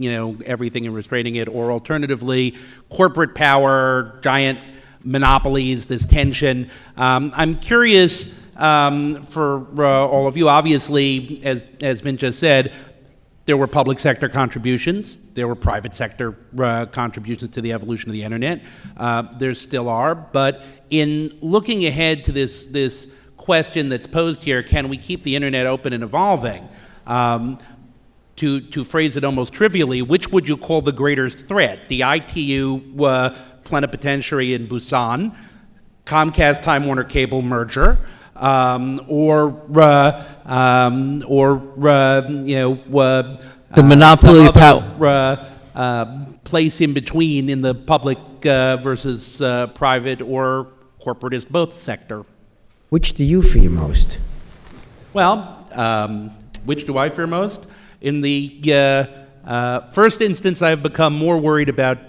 everything and restraining it, or alternatively, corporate power, giant monopolies, this tension. I'm curious for all of you, obviously, as Vint just said, there were public sector contributions, there were private sector contributions to the evolution of the internet. There still are, but in looking ahead to this question that's posed here, can we keep the internet open and evolving? To phrase it almost trivially, which would you call the greater threat? The ITU plenipotentiary in Busan, Comcast Time Warner Cable merger, or the monopoly some other, place in between in the public versus private or corporatist both sector. Which do you fear most? Well, which do I fear most? In the first instance, I've become more worried about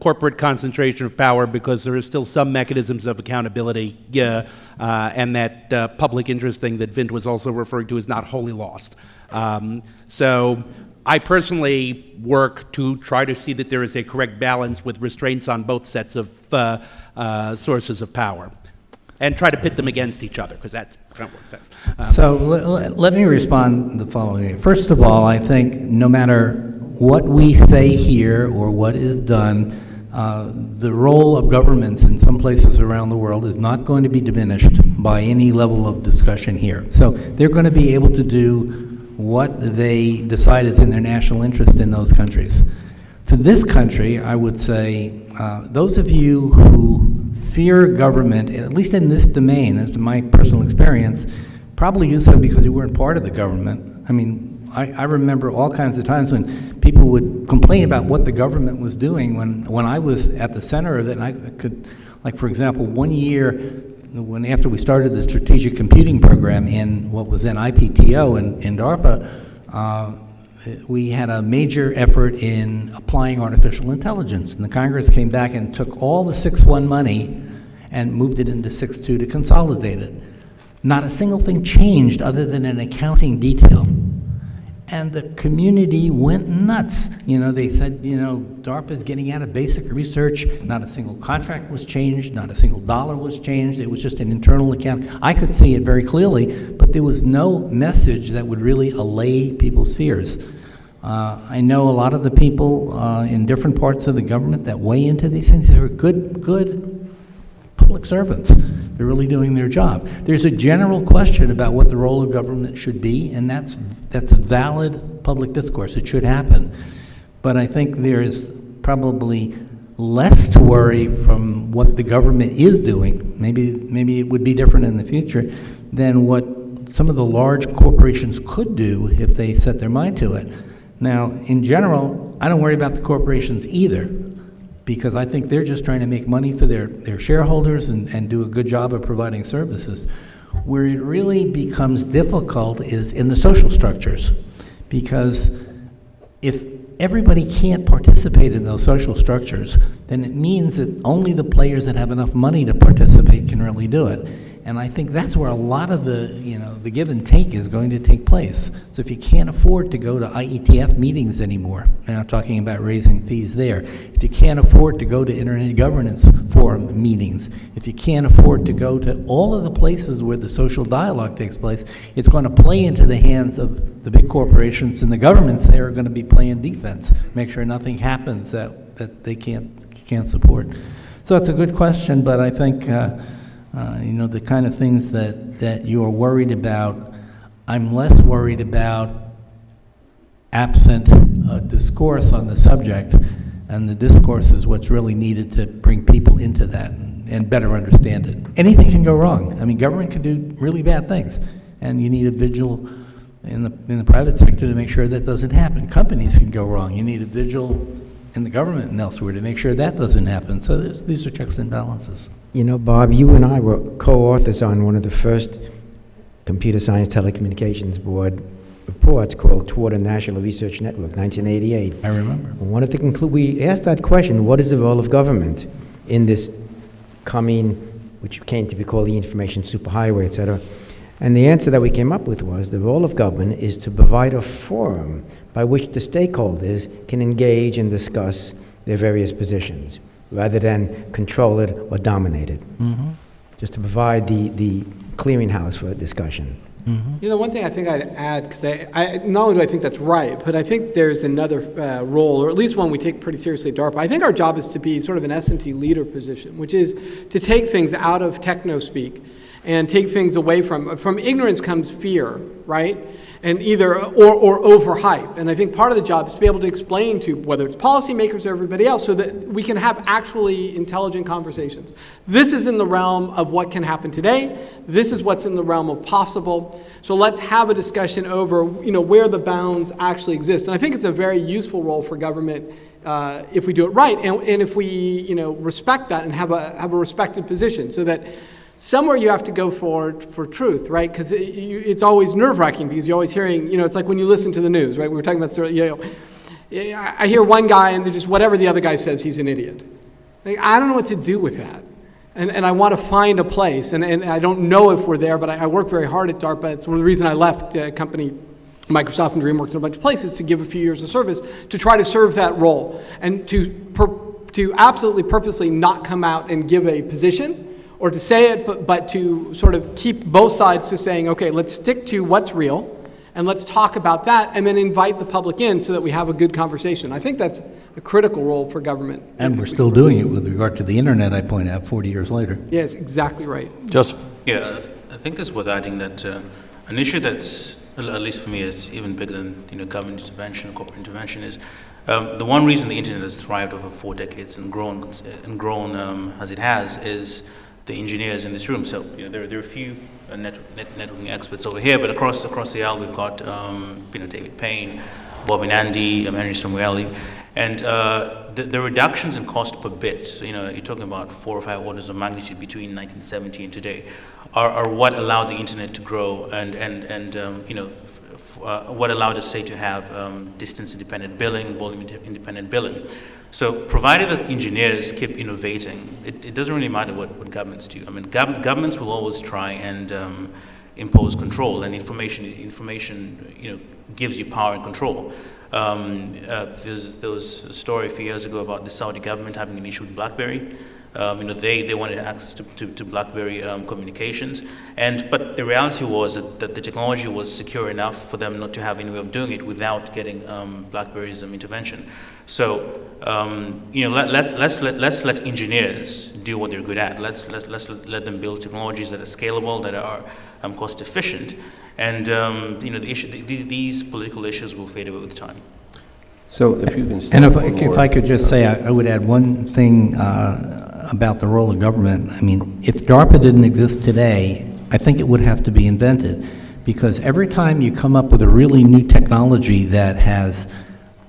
corporate concentration of power because there are still some mechanisms of accountability, and that public interest thing that Vint was also referring to is not wholly lost. So I personally work to try to see that there is a correct balance with restraints on both sets of sources of power, and try to pit them against each other, because that's kind of works out. So let me respond the following. First of all, I think no matter what we say here or what is done, the role of governments in some places around the world is not going to be diminished by any level of discussion here. So they're going to be able to do what they decide is in their national interest in those countries. For this country, I would say, those of you who fear government, at least in this domain, as my personal experience, probably do so because you weren't part of the government. I mean, I remember all kinds of times when people would complain about what the government was doing when I was at the center of it, and I could, like for example, one year, after we started the strategic computing program in what was then IPTO in Darpa, we had a major effort in applying artificial intelligence, and the Congress came back and took all the 6.1 money and moved it into 6.2 to consolidate it. Not a single thing changed other than an accounting detail. And the community went nuts. They said, DARPA is getting out of basic research. Not a single contract was changed. Not a single dollar was changed. It was just an internal account. I could see it very clearly, but there was no message that would really allay people's fears. I know a lot of the people in different parts of the government that weigh into these things. They're good public servants. They're really doing their job. There's a general question about what the role of government should be, and that's a valid public discourse. It should happen. But I think there's probably less to worry from what the government is doing, maybe it would be different in the future, than what some of the large corporations could do if they set their mind to it. Now, in general, I don't worry about the corporations either, because I think they're just trying to make money for their shareholders and do a good job of providing services. Where it really becomes difficult is in the social structures, because if everybody can't participate in those social structures, then it means that only the players that have enough money to participate can really do it. And I think that's where a lot of the give and take is going to take place. So if you can't afford to go to IETF meetings anymore, I'm not talking about raising fees there. If you can't afford to go to Internet Governance Forum meetings, if you can't afford to go to all of the places where the social dialogue takes place, it's going to play into the hands of the big corporations, and the governments there are going to be playing defense, make sure nothing happens that they can't support. So it's a good question, but I think the kind of things that you are worried about, I'm less worried about absent discourse on the subject, and the discourse is what's really needed to bring people into that and better understand it. Anything can go wrong. I mean, government can do really bad things, and you need a vigil in the private sector to make sure that doesn't happen. Companies can go wrong. You need a vigil in the government and elsewhere to make sure that doesn't happen. So these are checks and balances. Bob, you and I were co-authors on one of the first Computer Science Telecommunications Board reports called Toward a National Research Network, 1988. I remember. We wanted to conclude, we asked that question, what is the role of government in this coming, which came to be called the information superhighway, et cetera. And the answer that we came up with was the role of government is to provide a forum by which the stakeholders can engage and discuss their various positions, rather than control it or dominate it. Mm-hmm. Just to provide the clearinghouse for a discussion. Mm-hmm. One thing I think I'd add, because I not only do I think that's right, but I think there's another role, or at least one we take pretty seriously at DARPA. I think our job is to be sort of an S&T leader position, which is to take things out of techno-speak and take things away from ignorance comes fear, right? And either, or overhype. And I think part of the job is to be able to explain to, whether it's policymakers or everybody else, so that we can have actually intelligent conversations. This is in the realm of what can happen today. This is what's in the realm of possible. So let's have a discussion over, where the bounds actually exist. And I think it's a very useful role for government if we do it right, and if we, respect that and have a respected position, so that somewhere you have to go for truth, right? Because it's always nerve-wracking, because you're always hearing, it's like when you listen to the news, right? We were talking about, I hear one guy and just whatever the other guy says, he's an idiot. I don't know what to do with that. And I want to find a place, and I don't know if we're there, but I work very hard at DARPA. It's one of the reasons I left company Microsoft and DreamWorks and a bunch of places to give a few years of service to try to serve that role, and to absolutely purposely not come out and give a position, or to say it, but to sort of keep both sides to saying, okay, let's stick to what's real, and let's talk about that, and then invite the public in so that we have a good conversation. I think that's a critical role for government. And we're still doing it with regard to the internet, I point out, 40 years later. Yes, exactly right. Joseph? Yeah, I think it's worth adding that an issue that's, at least for me, is even bigger than government intervention, corporate intervention, is the one reason the internet has thrived over 4 decades and grown as it has is the engineers in this room. So there are a few networking experts over here, but across the aisle we've got David Payne, Bob and Andy, Henry Samueli, and the reductions in cost per bit. So, you're talking about 4 or 5 orders of magnitude between 1970 and today, are what allowed the internet to grow, and what allowed us, say, to have distance-independent billing, volume-independent billing. So provided that engineers keep innovating, it doesn't really matter what governments do. I mean, governments will always try and impose control, and information gives you power and control. There was a story a few years ago about the Saudi government having an issue with BlackBerry. They wanted access to BlackBerry communications, but the reality was that the technology was secure enough for them not to have any way of doing it without getting BlackBerry's intervention. So let's let engineers do what they're good at. Let's let them build technologies that are scalable, that are cost efficient, and these political issues will fade away with time. So if you can. And if I could just say, I would add one thing about the role of government. I mean, if DARPA didn't exist today, I think it would have to be invented, because every time you come up with a really new technology that has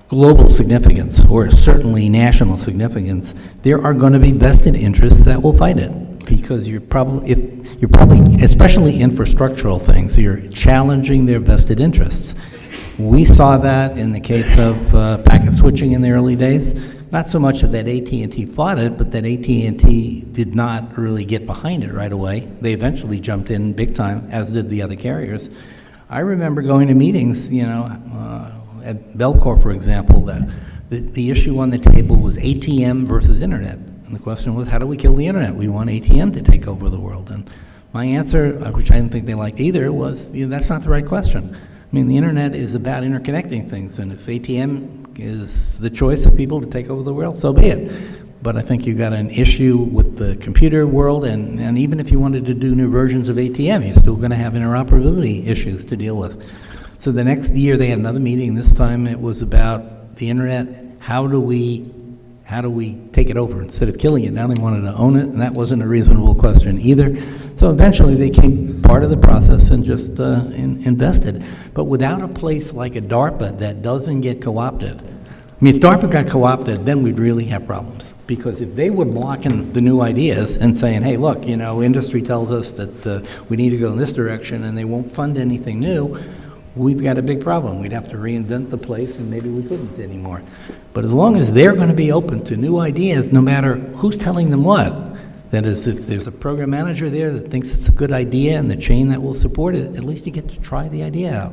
global significance, or certainly national significance, there are going to be vested interests that will fight it, because you're probably, especially infrastructural things, you're challenging their vested interests. We saw that in the case of packet switching in the early days. Not so much that AT&T fought it, but that AT&T did not really get behind it right away. They eventually jumped in big time, as did the other carriers. I remember going to meetings, at Belcor, for example, that the issue on the table was ATM versus internet. And the question was, how do we kill the internet? We want ATM to take over the world. And my answer, which I didn't think they liked either, was, that's not the right question. I mean, the internet is about interconnecting things, and if ATM is the choice of people to take over the world, so be it. But I think you got an issue with the computer world, and even if you wanted to do new versions of ATM, you're still going to have interoperability issues to deal with. So the next year they had another meeting. This time it was about the internet. How do we take it over instead of killing it? Now they wanted to own it, and that wasn't a reasonable question either. So eventually they came part of the process and just invested. But without a place like a DARPA that doesn't get co-opted, I mean, if DARPA got co-opted, then we'd really have problems. Because if they were blocking the new ideas and saying, hey, look, industry tells us that we need to go in this direction, and they won't fund anything new, we've got a big problem. We'd have to reinvent the place, and maybe we couldn't anymore. But as long as they're going to be open to new ideas, no matter who's telling them what, that is, if there's a program manager there that thinks it's a good idea and the chain that will support it, at least you get to try the idea out.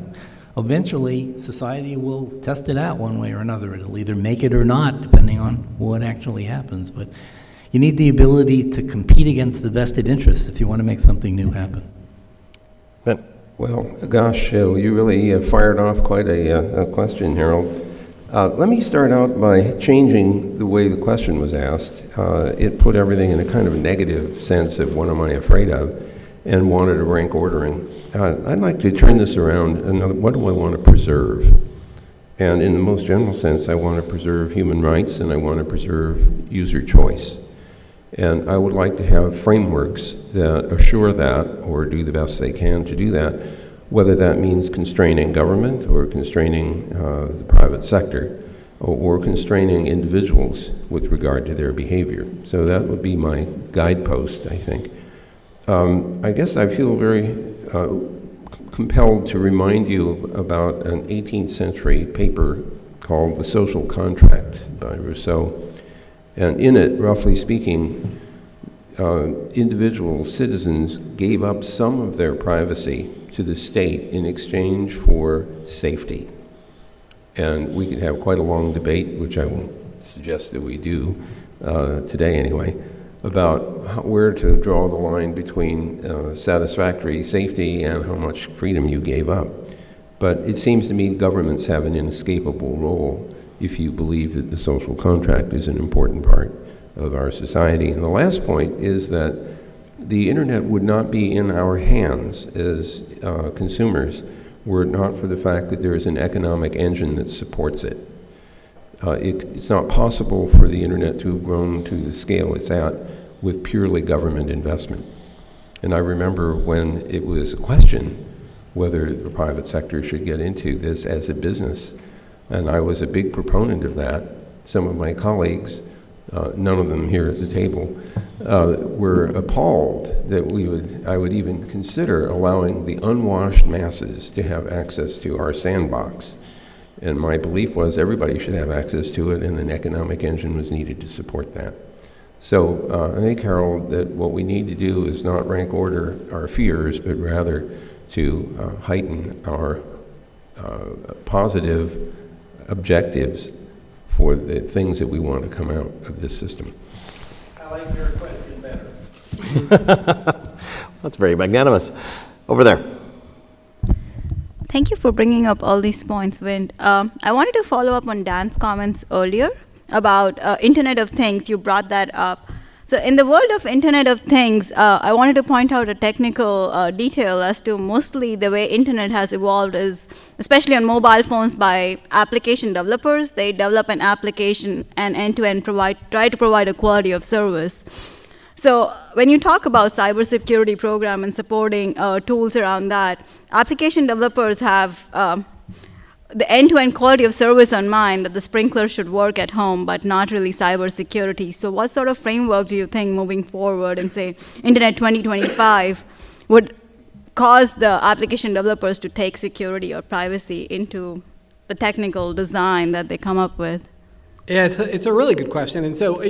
Eventually, society will test it out one way or another. It'll either make it or not, depending on what actually happens. But you need the ability to compete against the vested interests if you want to make something new happen. Well, gosh, you really fired off quite a question, Harold. Let me start out by changing the way the question was asked. It put everything in a kind of negative sense of what am I afraid of, and wanted a rank ordering. I'd like to turn this around. What do I want to preserve? And in the most general sense, I want to preserve human rights, and I want to preserve user choice. And I would like to have frameworks that assure that, or do the best they can to do that, whether that means constraining government or constraining the private sector, or constraining individuals with regard to their behavior. So that would be my guidepost, I think. I guess I feel very compelled to remind you about an 18th century paper called The Social Contract by Rousseau. And in it, roughly speaking, individual citizens gave up some of their privacy to the state in exchange for safety. And we could have quite a long debate, which I won't suggest that we do today anyway, about where to draw the line between satisfactory safety and how much freedom you gave up. But it seems to me governments have an inescapable role if you believe that the social contract is an important part of our society. And the last point is that the internet would not be in our hands as consumers were it not for the fact that there is an economic engine that supports it. It's not possible for the internet to have grown to the scale it's at with purely government investment. And I remember when it was a question whether the private sector should get into this as a business, and I was a big proponent of that. Some of my colleagues none of them here at the table, were appalled that I would even consider allowing the unwashed masses to have access to our sandbox. And my belief was everybody should have access to it, and an economic engine was needed to support that. So I think, Harold, that what we need to do is not rank order our fears, but rather to heighten our positive objectives for the things that we want to come out of this system. I like your question better. That's very magnanimous. Over there. Thank you for bringing up all these points, Vint. I wanted to follow up on Dan's comments earlier about Internet of Things. You brought that up. So in the world of Internet of Things, I wanted to point out a technical detail as to mostly the way Internet has evolved is, especially on mobile phones, by application developers. They develop an application and end-to-end try to provide a quality of service. So when you talk about cybersecurity program and supporting tools around that, application developers have the end-to-end quality of service on mind, that the sprinkler should work at home, but not really cybersecurity. So what sort of framework do you think moving forward and say Internet 2025 would cause the application developers to take security or privacy into the technical design that they come up with? Yeah, it's a really good question. And so,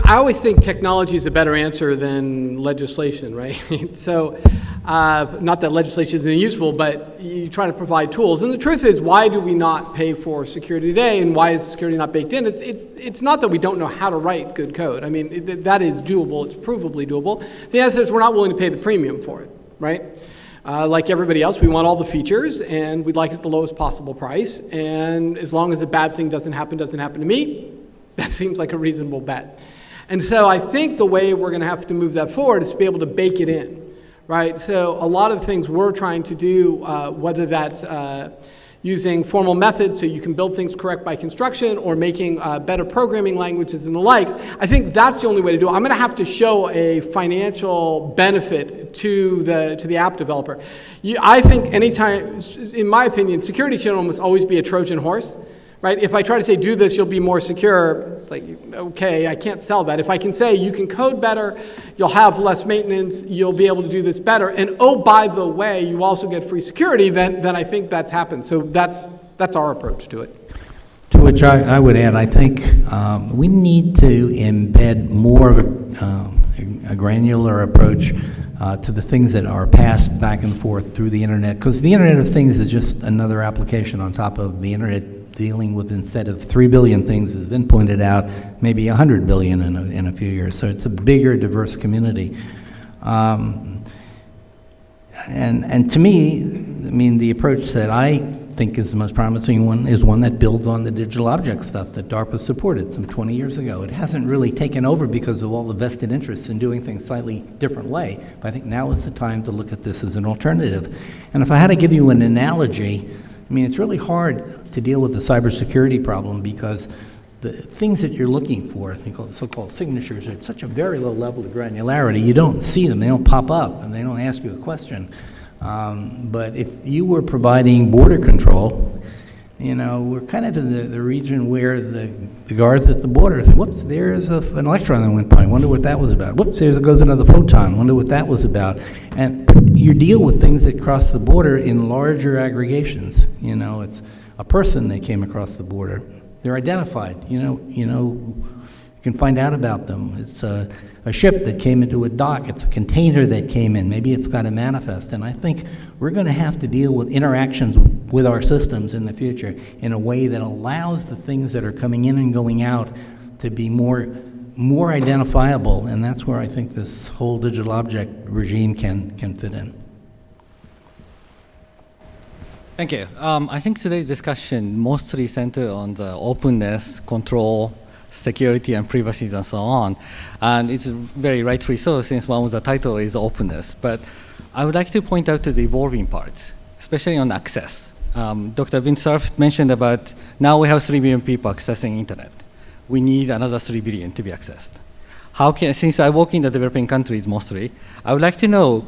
I always think technology is a better answer than legislation, right? So, not that legislation isn't useful, but you try to provide tools. And the truth is, why do we not pay for security today, and why is security not baked in? It's not that we don't know how to write good code. I mean, that is doable. It's provably doable. The answer is we're not willing to pay the premium for it, right? Like everybody else, we want all the features, and we'd like it at the lowest possible price. And as long as the bad thing doesn't happen to me, that seems like a reasonable bet. And so I think the way we're going to have to move that forward is to be able to bake it in, right? So a lot of the things we're trying to do, whether that's using formal methods so you can build things correct by construction, or making better programming languages and the like, I think that's the only way to do it. I'm going to have to show a financial benefit to the app developer. I think anytime, in my opinion, security should almost always be a Trojan horse. Right? If I try to say, do this, you'll be more secure, it's like, okay, I can't sell that. If I can say, you can code better, you'll have less maintenance, you'll be able to do this better, and oh, by the way, you also get free security, then I think that's happened. So that's our approach to it. To which I would add, I think we need to embed more of a granular approach to the things that are passed back and forth through the Internet, because the Internet of Things is just another application on top of the Internet, dealing with, instead of 3 billion things, as Vin pointed out, maybe 100 billion in a few years. So it's a bigger, diverse community. And to me, I mean, the approach that I think is the most promising one is one that builds on the digital object stuff that Darpa supported some 20 years ago. It hasn't really taken over because of all the vested interests in doing things slightly different way. But I think now is the time to look at this as an alternative. And if I had to give you an analogy, I mean, it's really hard to deal with the cybersecurity problem because the things that you're looking for, I think so-called signatures, are at such a very low level of granularity, you don't see them, they don't pop up, and they don't ask you a question. But if you were providing border control, we're kind of in the region where the guards at the border think, whoops, there's an electron that went by, wonder what that was about. Whoops, there goes another photon, wonder what that was about. And you deal with things that cross the border in larger aggregations. It's a person that came across the border. They're identified. You can find out about them. It's a ship that came into a dock. It's a container that came in. Maybe it's got a manifest. And I think we're going to have to deal with interactions with our systems in the future in a way that allows the things that are coming in and going out to be more identifiable. And that's where I think this whole digital object regime can fit in. Thank you. I think today's discussion mostly centered on the openness, control, security, and privacy, and so on. And it's very rightfully so, since one of the title is openness. But I would like to point out to the evolving parts, especially on access. Dr. Vinton Cerf mentioned about now we have 3 billion people accessing internet. We need another 3 billion to be accessed. Since I work in the developing countries mostly, I would like to know,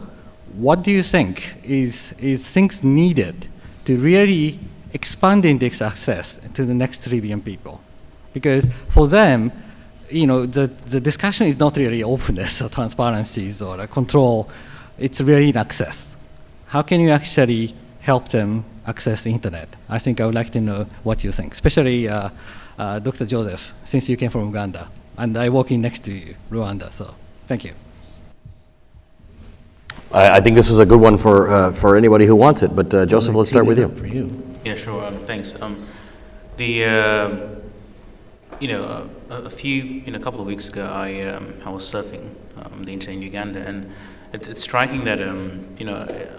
what do you think is things needed to really expand index access to the next 3 billion people? Because for them, the discussion is not really openness or transparencies or control. It's really in access. How can you actually help them access the internet? I think I would like to know what you think, especially Dr. Joseph, since you came from Uganda, and I work in next to you, Rwanda. So, thank you. I think this is a good one for anybody who wants it, but Joseph, let's start with you. For you. Yeah, sure. Thanks. A couple of weeks ago, I was surfing the internet in Uganda, and it's striking that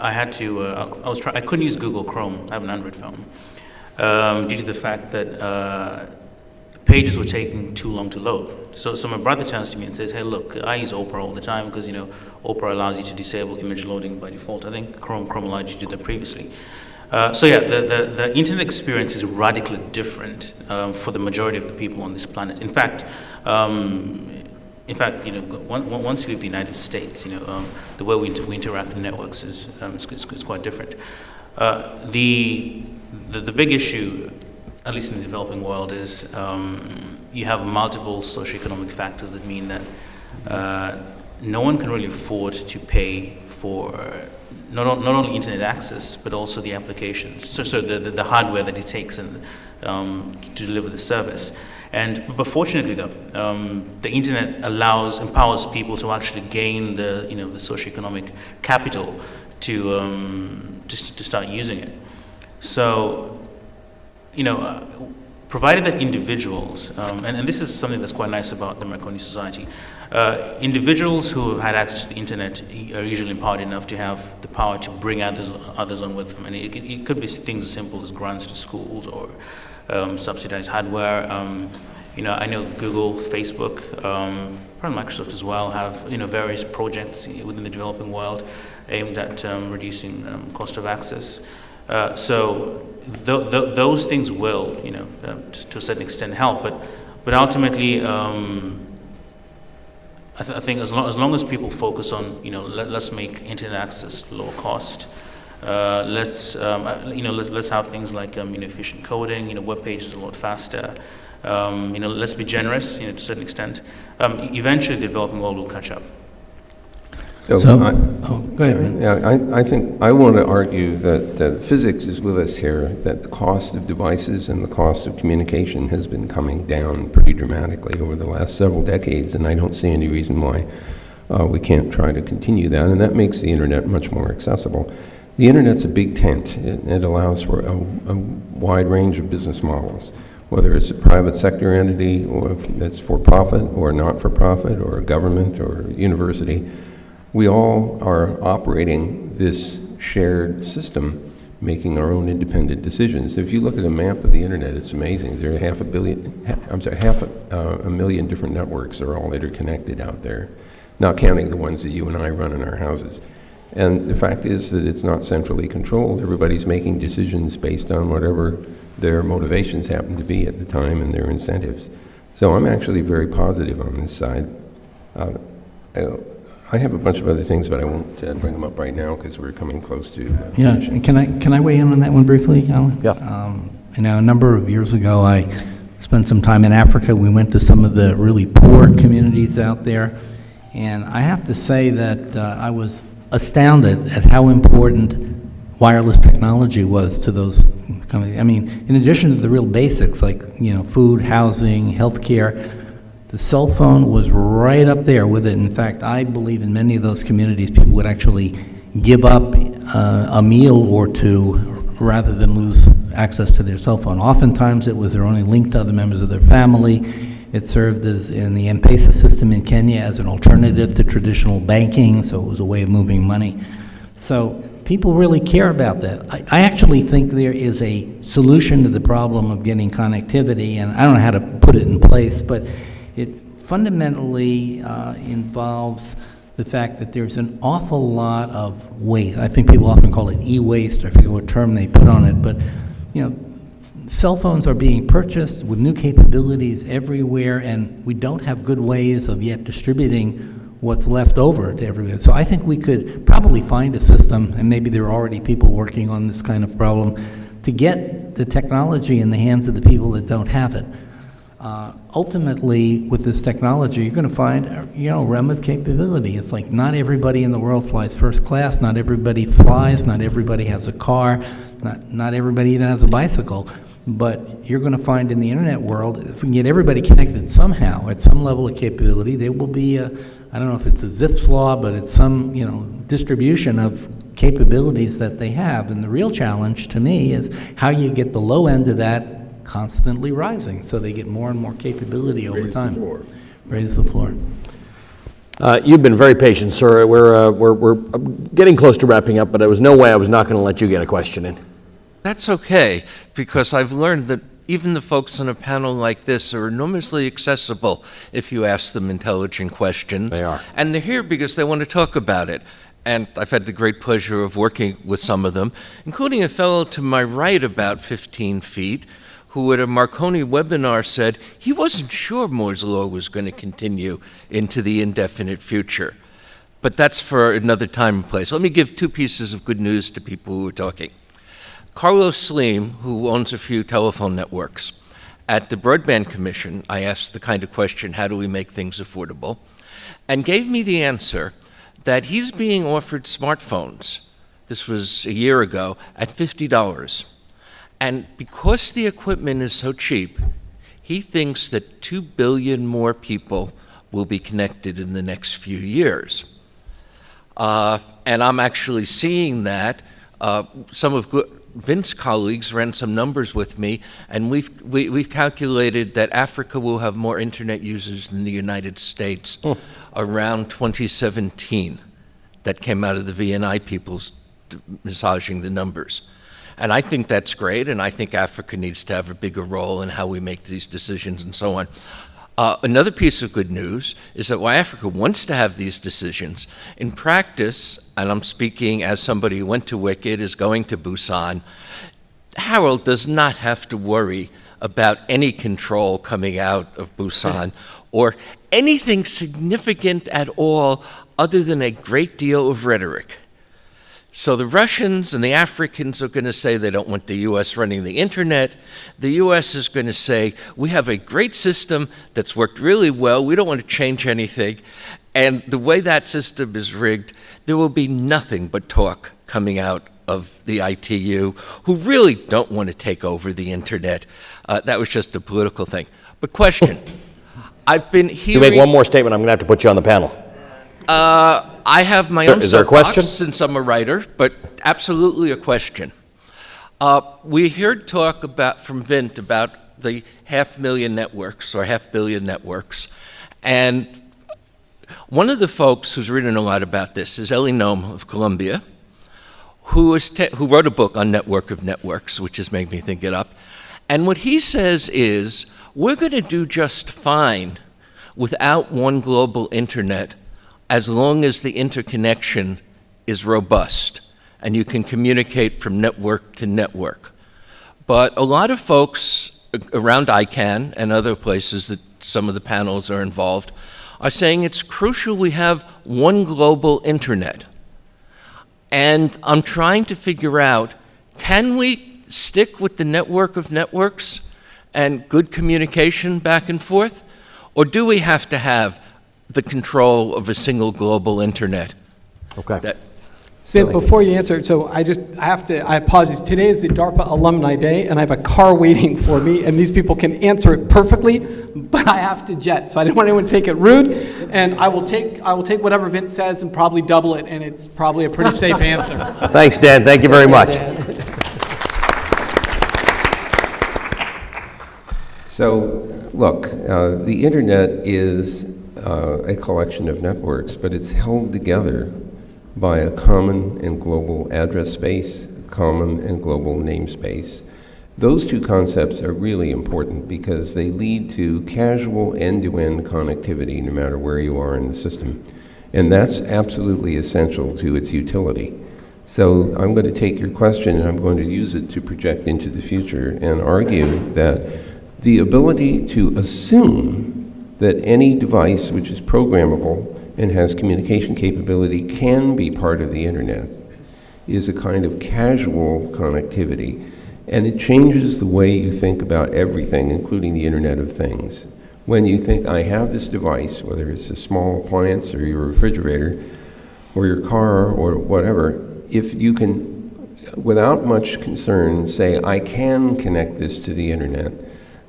I couldn't use Google Chrome. I have an Android phone due to the fact that pages were taking too long to load. So my brother turns to me and says, "Hey, look, I use Opera all the time because Opera allows you to disable image loading by default. I think Chrome allowed you to do that previously." The internet experience is radically different for the majority of the people on this planet. In fact, once you leave the United States, the way we interact with networks is quite different. The big issue, at least in the developing world, is you have multiple socioeconomic factors that mean that no one can really afford to pay for not only internet access, but also the applications, so the hardware that it takes to deliver the service. But fortunately, though, the internet empowers people to actually gain the socioeconomic capital to start using it. So, provided that individuals, and this is something that's quite nice about the Marconi Society, individuals who have had access to the internet are usually empowered enough to have the power to bring others on with them. And it could be things as simple as grants to schools or subsidized hardware. I know Google, Facebook, probably Microsoft as well have various projects within the developing world aimed at reducing cost of access. So those things will, to a certain extent help, but ultimately, I think as long as people focus on, let's make internet access low cost. Let's have things like efficient coding. Web pages a lot faster. Let's be generous, to a certain extent. Eventually, the developing world will catch up. Go ahead. I think I want to argue that physics is with us here, that the cost of devices and the cost of communication has been coming down pretty dramatically over the last several decades, and I don't see any reason why we can't try to continue that, and that makes the internet much more accessible. The internet's a big tent. It allows for a wide range of business models, whether it's a private sector entity or if it's for-profit or not-for-profit or a government or a university. We all are operating this shared system, making our own independent decisions. If you look at a map of the internet, it's amazing. There are half a million different networks are all interconnected out there, not counting the ones that you and I run in our houses. And the fact is that it's not centrally controlled. Everybody's making decisions based on whatever their motivations happen to be at the time and their incentives. So I'm actually very positive on this side. I have a bunch of other things, but I won't bring them up right now because we're coming close to finishing. Can I weigh in on that one briefly, Alan? Yeah. A number of years ago, I spent some time in Africa. We went to some of the really poor communities out there, and I have to say that I was astounded at how important wireless technology was to those communities. I mean, in addition to the real basics like food, housing, healthcare, the cell phone was right up there with it. In fact, I believe in many of those communities, people would actually give up a meal or two rather than lose access to their cell phone. Oftentimes, it was their only link to other members of their family. It served as in the M-Pesa system in Kenya as an alternative to traditional banking, so it was a way of moving money. So people really care about that. I actually think there is a solution to the problem of getting connectivity, and I don't know how to put it in place, but it fundamentally involves the fact that there's an awful lot of waste. I think people often call it e-waste, or I forget what term they put on it, but cell phones are being purchased with new capabilities everywhere, and we don't have good ways of yet distributing what's left over to everyone. So I think we could probably find a system, and maybe there are already people working on this kind of problem, to get the technology in the hands of the people that don't have it. Ultimately, with this technology, you're going to find, a realm of capability. It's like not everybody in the world flies first class, not everybody flies, not everybody has a car, not everybody even has a bicycle. But you're going to find in the internet world, if we can get everybody connected somehow at some level of capability, there will be I don't know if it's a Zipf's law, but it's some, distribution of capabilities that they have. And the real challenge to me is how you get the low end of that constantly rising, so they get more and more capability over time. Raise the floor. You've been very patient, sir. We're getting close to wrapping up, but there was no way I was not going to let you get a question in. That's okay, because I've learned that even the folks on a panel like this are enormously accessible if you ask them intelligent questions. They are. And they're here because they want to talk about it. And I've had the great pleasure of working with some of them, including a fellow to my right about 15 feet, who at a Marconi webinar said he wasn't sure Moore's Law was going to continue into the indefinite future. But that's for another time and place. Let me give two pieces of good news to people who are talking. Carlos Slim, who owns a few telephone networks, at the Broadband Commission, I asked the kind of question, how do we make things affordable? And gave me the answer that he's being offered smartphones, this was a year ago, at $50. And because the equipment is so cheap, he thinks that 2 billion more people will be connected in the next few years. And I'm actually seeing that. Some of Vince's colleagues ran some numbers with me, and we've calculated that Africa will have more internet users than the United States around 2017. That came out of the VNI people massaging the numbers. And I think that's great, and I think Africa needs to have a bigger role in how we make these decisions and so on. Another piece of good news is that while Africa wants to have these decisions, in practice, and I'm speaking as somebody who went to WICIT, is going to Busan, Harold does not have to worry about any control coming out of Busan or anything significant at all other than a great deal of rhetoric. So the Russians and the Africans are going to say they don't want the U.S. running the internet. The U.S. is going to say, we have a great system that's worked really well. We don't want to change anything. And the way that system is rigged, there will be nothing but talk coming out of the ITU, who really don't want to take over the internet. That was just a political thing. But question, I've been hearing... You make one more statement, I'm going to have to put you on the panel. I have my own Is there a question? since I'm a writer, but absolutely a question. We heard talk from Vint about the 500,000 networks or 500 million networks, and one of the folks who's written a lot about this is Elie Noem of Columbia, who wrote a book on network of networks, which has made me think it up. And what he says is, we're going to do just fine without one global internet as long as the interconnection is robust and you can communicate from network to network. But a lot of folks around ICANN and other places that some of the panels are involved are saying it's crucial we have one global internet. And I'm trying to figure out, can we stick with the network of networks and good communication back and forth? Or do we have to have the control of a single global internet? Okay. Vin, before you answer, so I apologize. Today is the Darpa Alumni Day, and I have a car waiting for me, and these people can answer it perfectly, but I have to jet. So I didn't want anyone to take it rude, and I will take whatever Vin says and probably double it, and it's probably a pretty safe answer. Thanks, Dan. Thank you very much. So, look, the internet is a collection of networks, but it's held together by a common and global address space, common and global namespace. Those two concepts are really important because they lead to casual end-to-end connectivity no matter where you are in the system. And that's absolutely essential to its utility. So I'm going to take your question and I'm going to use it to project into the future and argue that the ability to assume that any device which is programmable and has communication capability can be part of the internet is a kind of casual connectivity. And it changes the way you think about everything, including the Internet of Things. When you think, I have this device, whether it's a small appliance or your refrigerator or your car or whatever, if you can, without much concern, say, I can connect this to the Internet,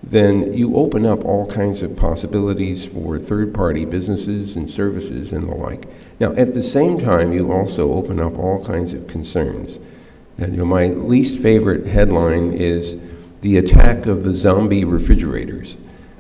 then you open up all kinds of possibilities for third-party businesses and services and the like. Now, at the same time, you also open up all kinds of concerns. And my least favorite headline is the attack of the zombie refrigerators.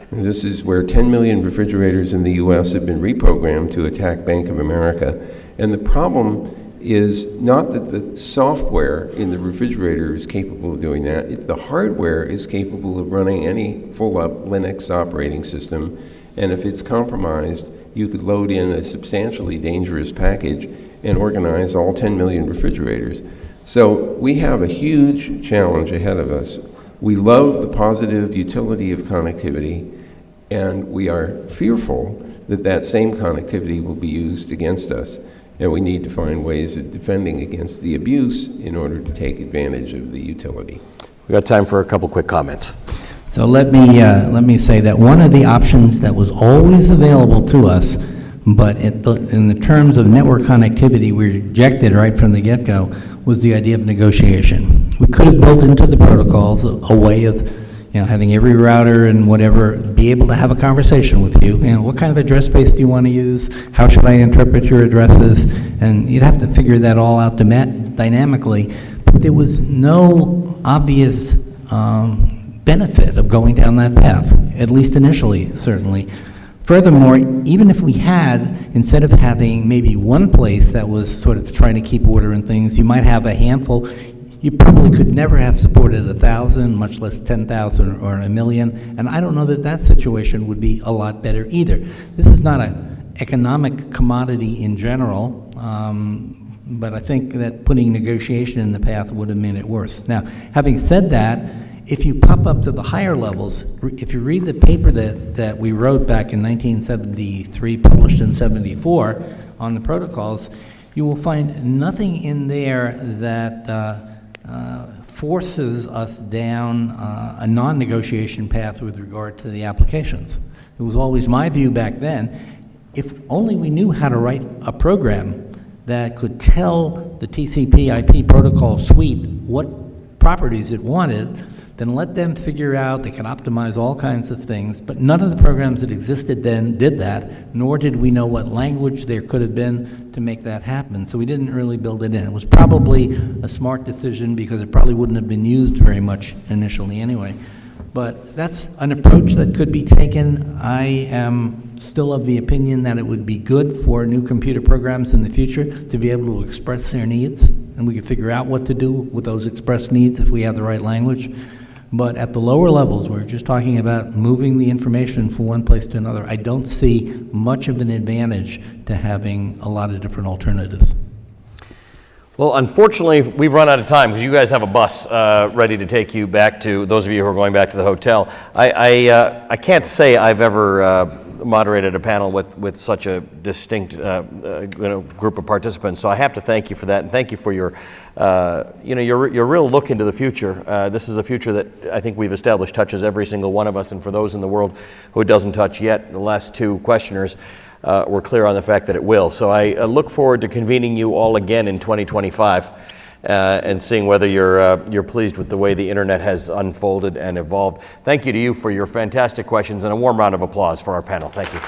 And this is where 10 million refrigerators in the US have been reprogrammed to attack Bank of America. And the problem is not that the software in the refrigerator is capable of doing that, the hardware is capable of running any full-up Linux operating system, and if it's compromised, you could load in a substantially dangerous package and organize all 10 million refrigerators. So we have a huge challenge ahead of us. We love the positive utility of connectivity, and we are fearful that that same connectivity will be used against us. And we need to find ways of defending against the abuse in order to take advantage of the utility. We got time for a couple quick comments. So let me say that one of the options that was always available to us, but in the terms of network connectivity, we rejected right from the get-go, was the idea of negotiation. We could have built into the protocols a way of having every router and whatever be able to have a conversation with you. What kind of address space do you want to use? How should I interpret your addresses? And you'd have to figure that all out dynamically. But there was no obvious benefit of going down that path, at least initially, certainly. Furthermore, even if we had, instead of having maybe one place that was sort of trying to keep order in things, you might have a handful. You probably could never have supported 1,000, much less 10,000 or 1,000,000, and I don't know that that situation would be a lot better either. This is not an economic commodity in general, but I think that putting negotiation in the path would have made it worse. Now, having said that, if you pop up to the higher levels, if you read the paper that we wrote back in 1973, published in 74, on the protocols, you will find nothing in there that forces us down a non-negotiation path with regard to the applications. It was always my view back then, if only we knew how to write a program that could tell the TCP/IP protocol suite what properties it wanted, then let them figure out, they can optimize all kinds of things, but none of the programs that existed then did that, nor did we know what language there could have been to make that happen. So we didn't really build it in. It was probably a smart decision because it probably wouldn't have been used very much initially anyway. But that's an approach that could be taken. I am still of the opinion that it would be good for new computer programs in the future to be able to express their needs, and we could figure out what to do with those expressed needs if we have the right language. But at the lower levels, we're just talking about moving the information from one place to another. I don't see much of an advantage to having a lot of different alternatives. Well, unfortunately, we've run out of time because you guys have a bus ready to take you back to, those of you who are going back to the hotel. I can't say I've ever moderated a panel with such a distinct group of participants, so I have to thank you for that, and thank you for your your real look into the future. This is a future that I think we've established touches every single one of us, and for those in the world who it doesn't touch yet, the last two questioners were clear on the fact that it will. So I look forward to convening you all again in 2025 and seeing whether you're pleased with the way the internet has unfolded and evolved. Thank you to you for your fantastic questions, and a warm round of applause for our panel. Thank you.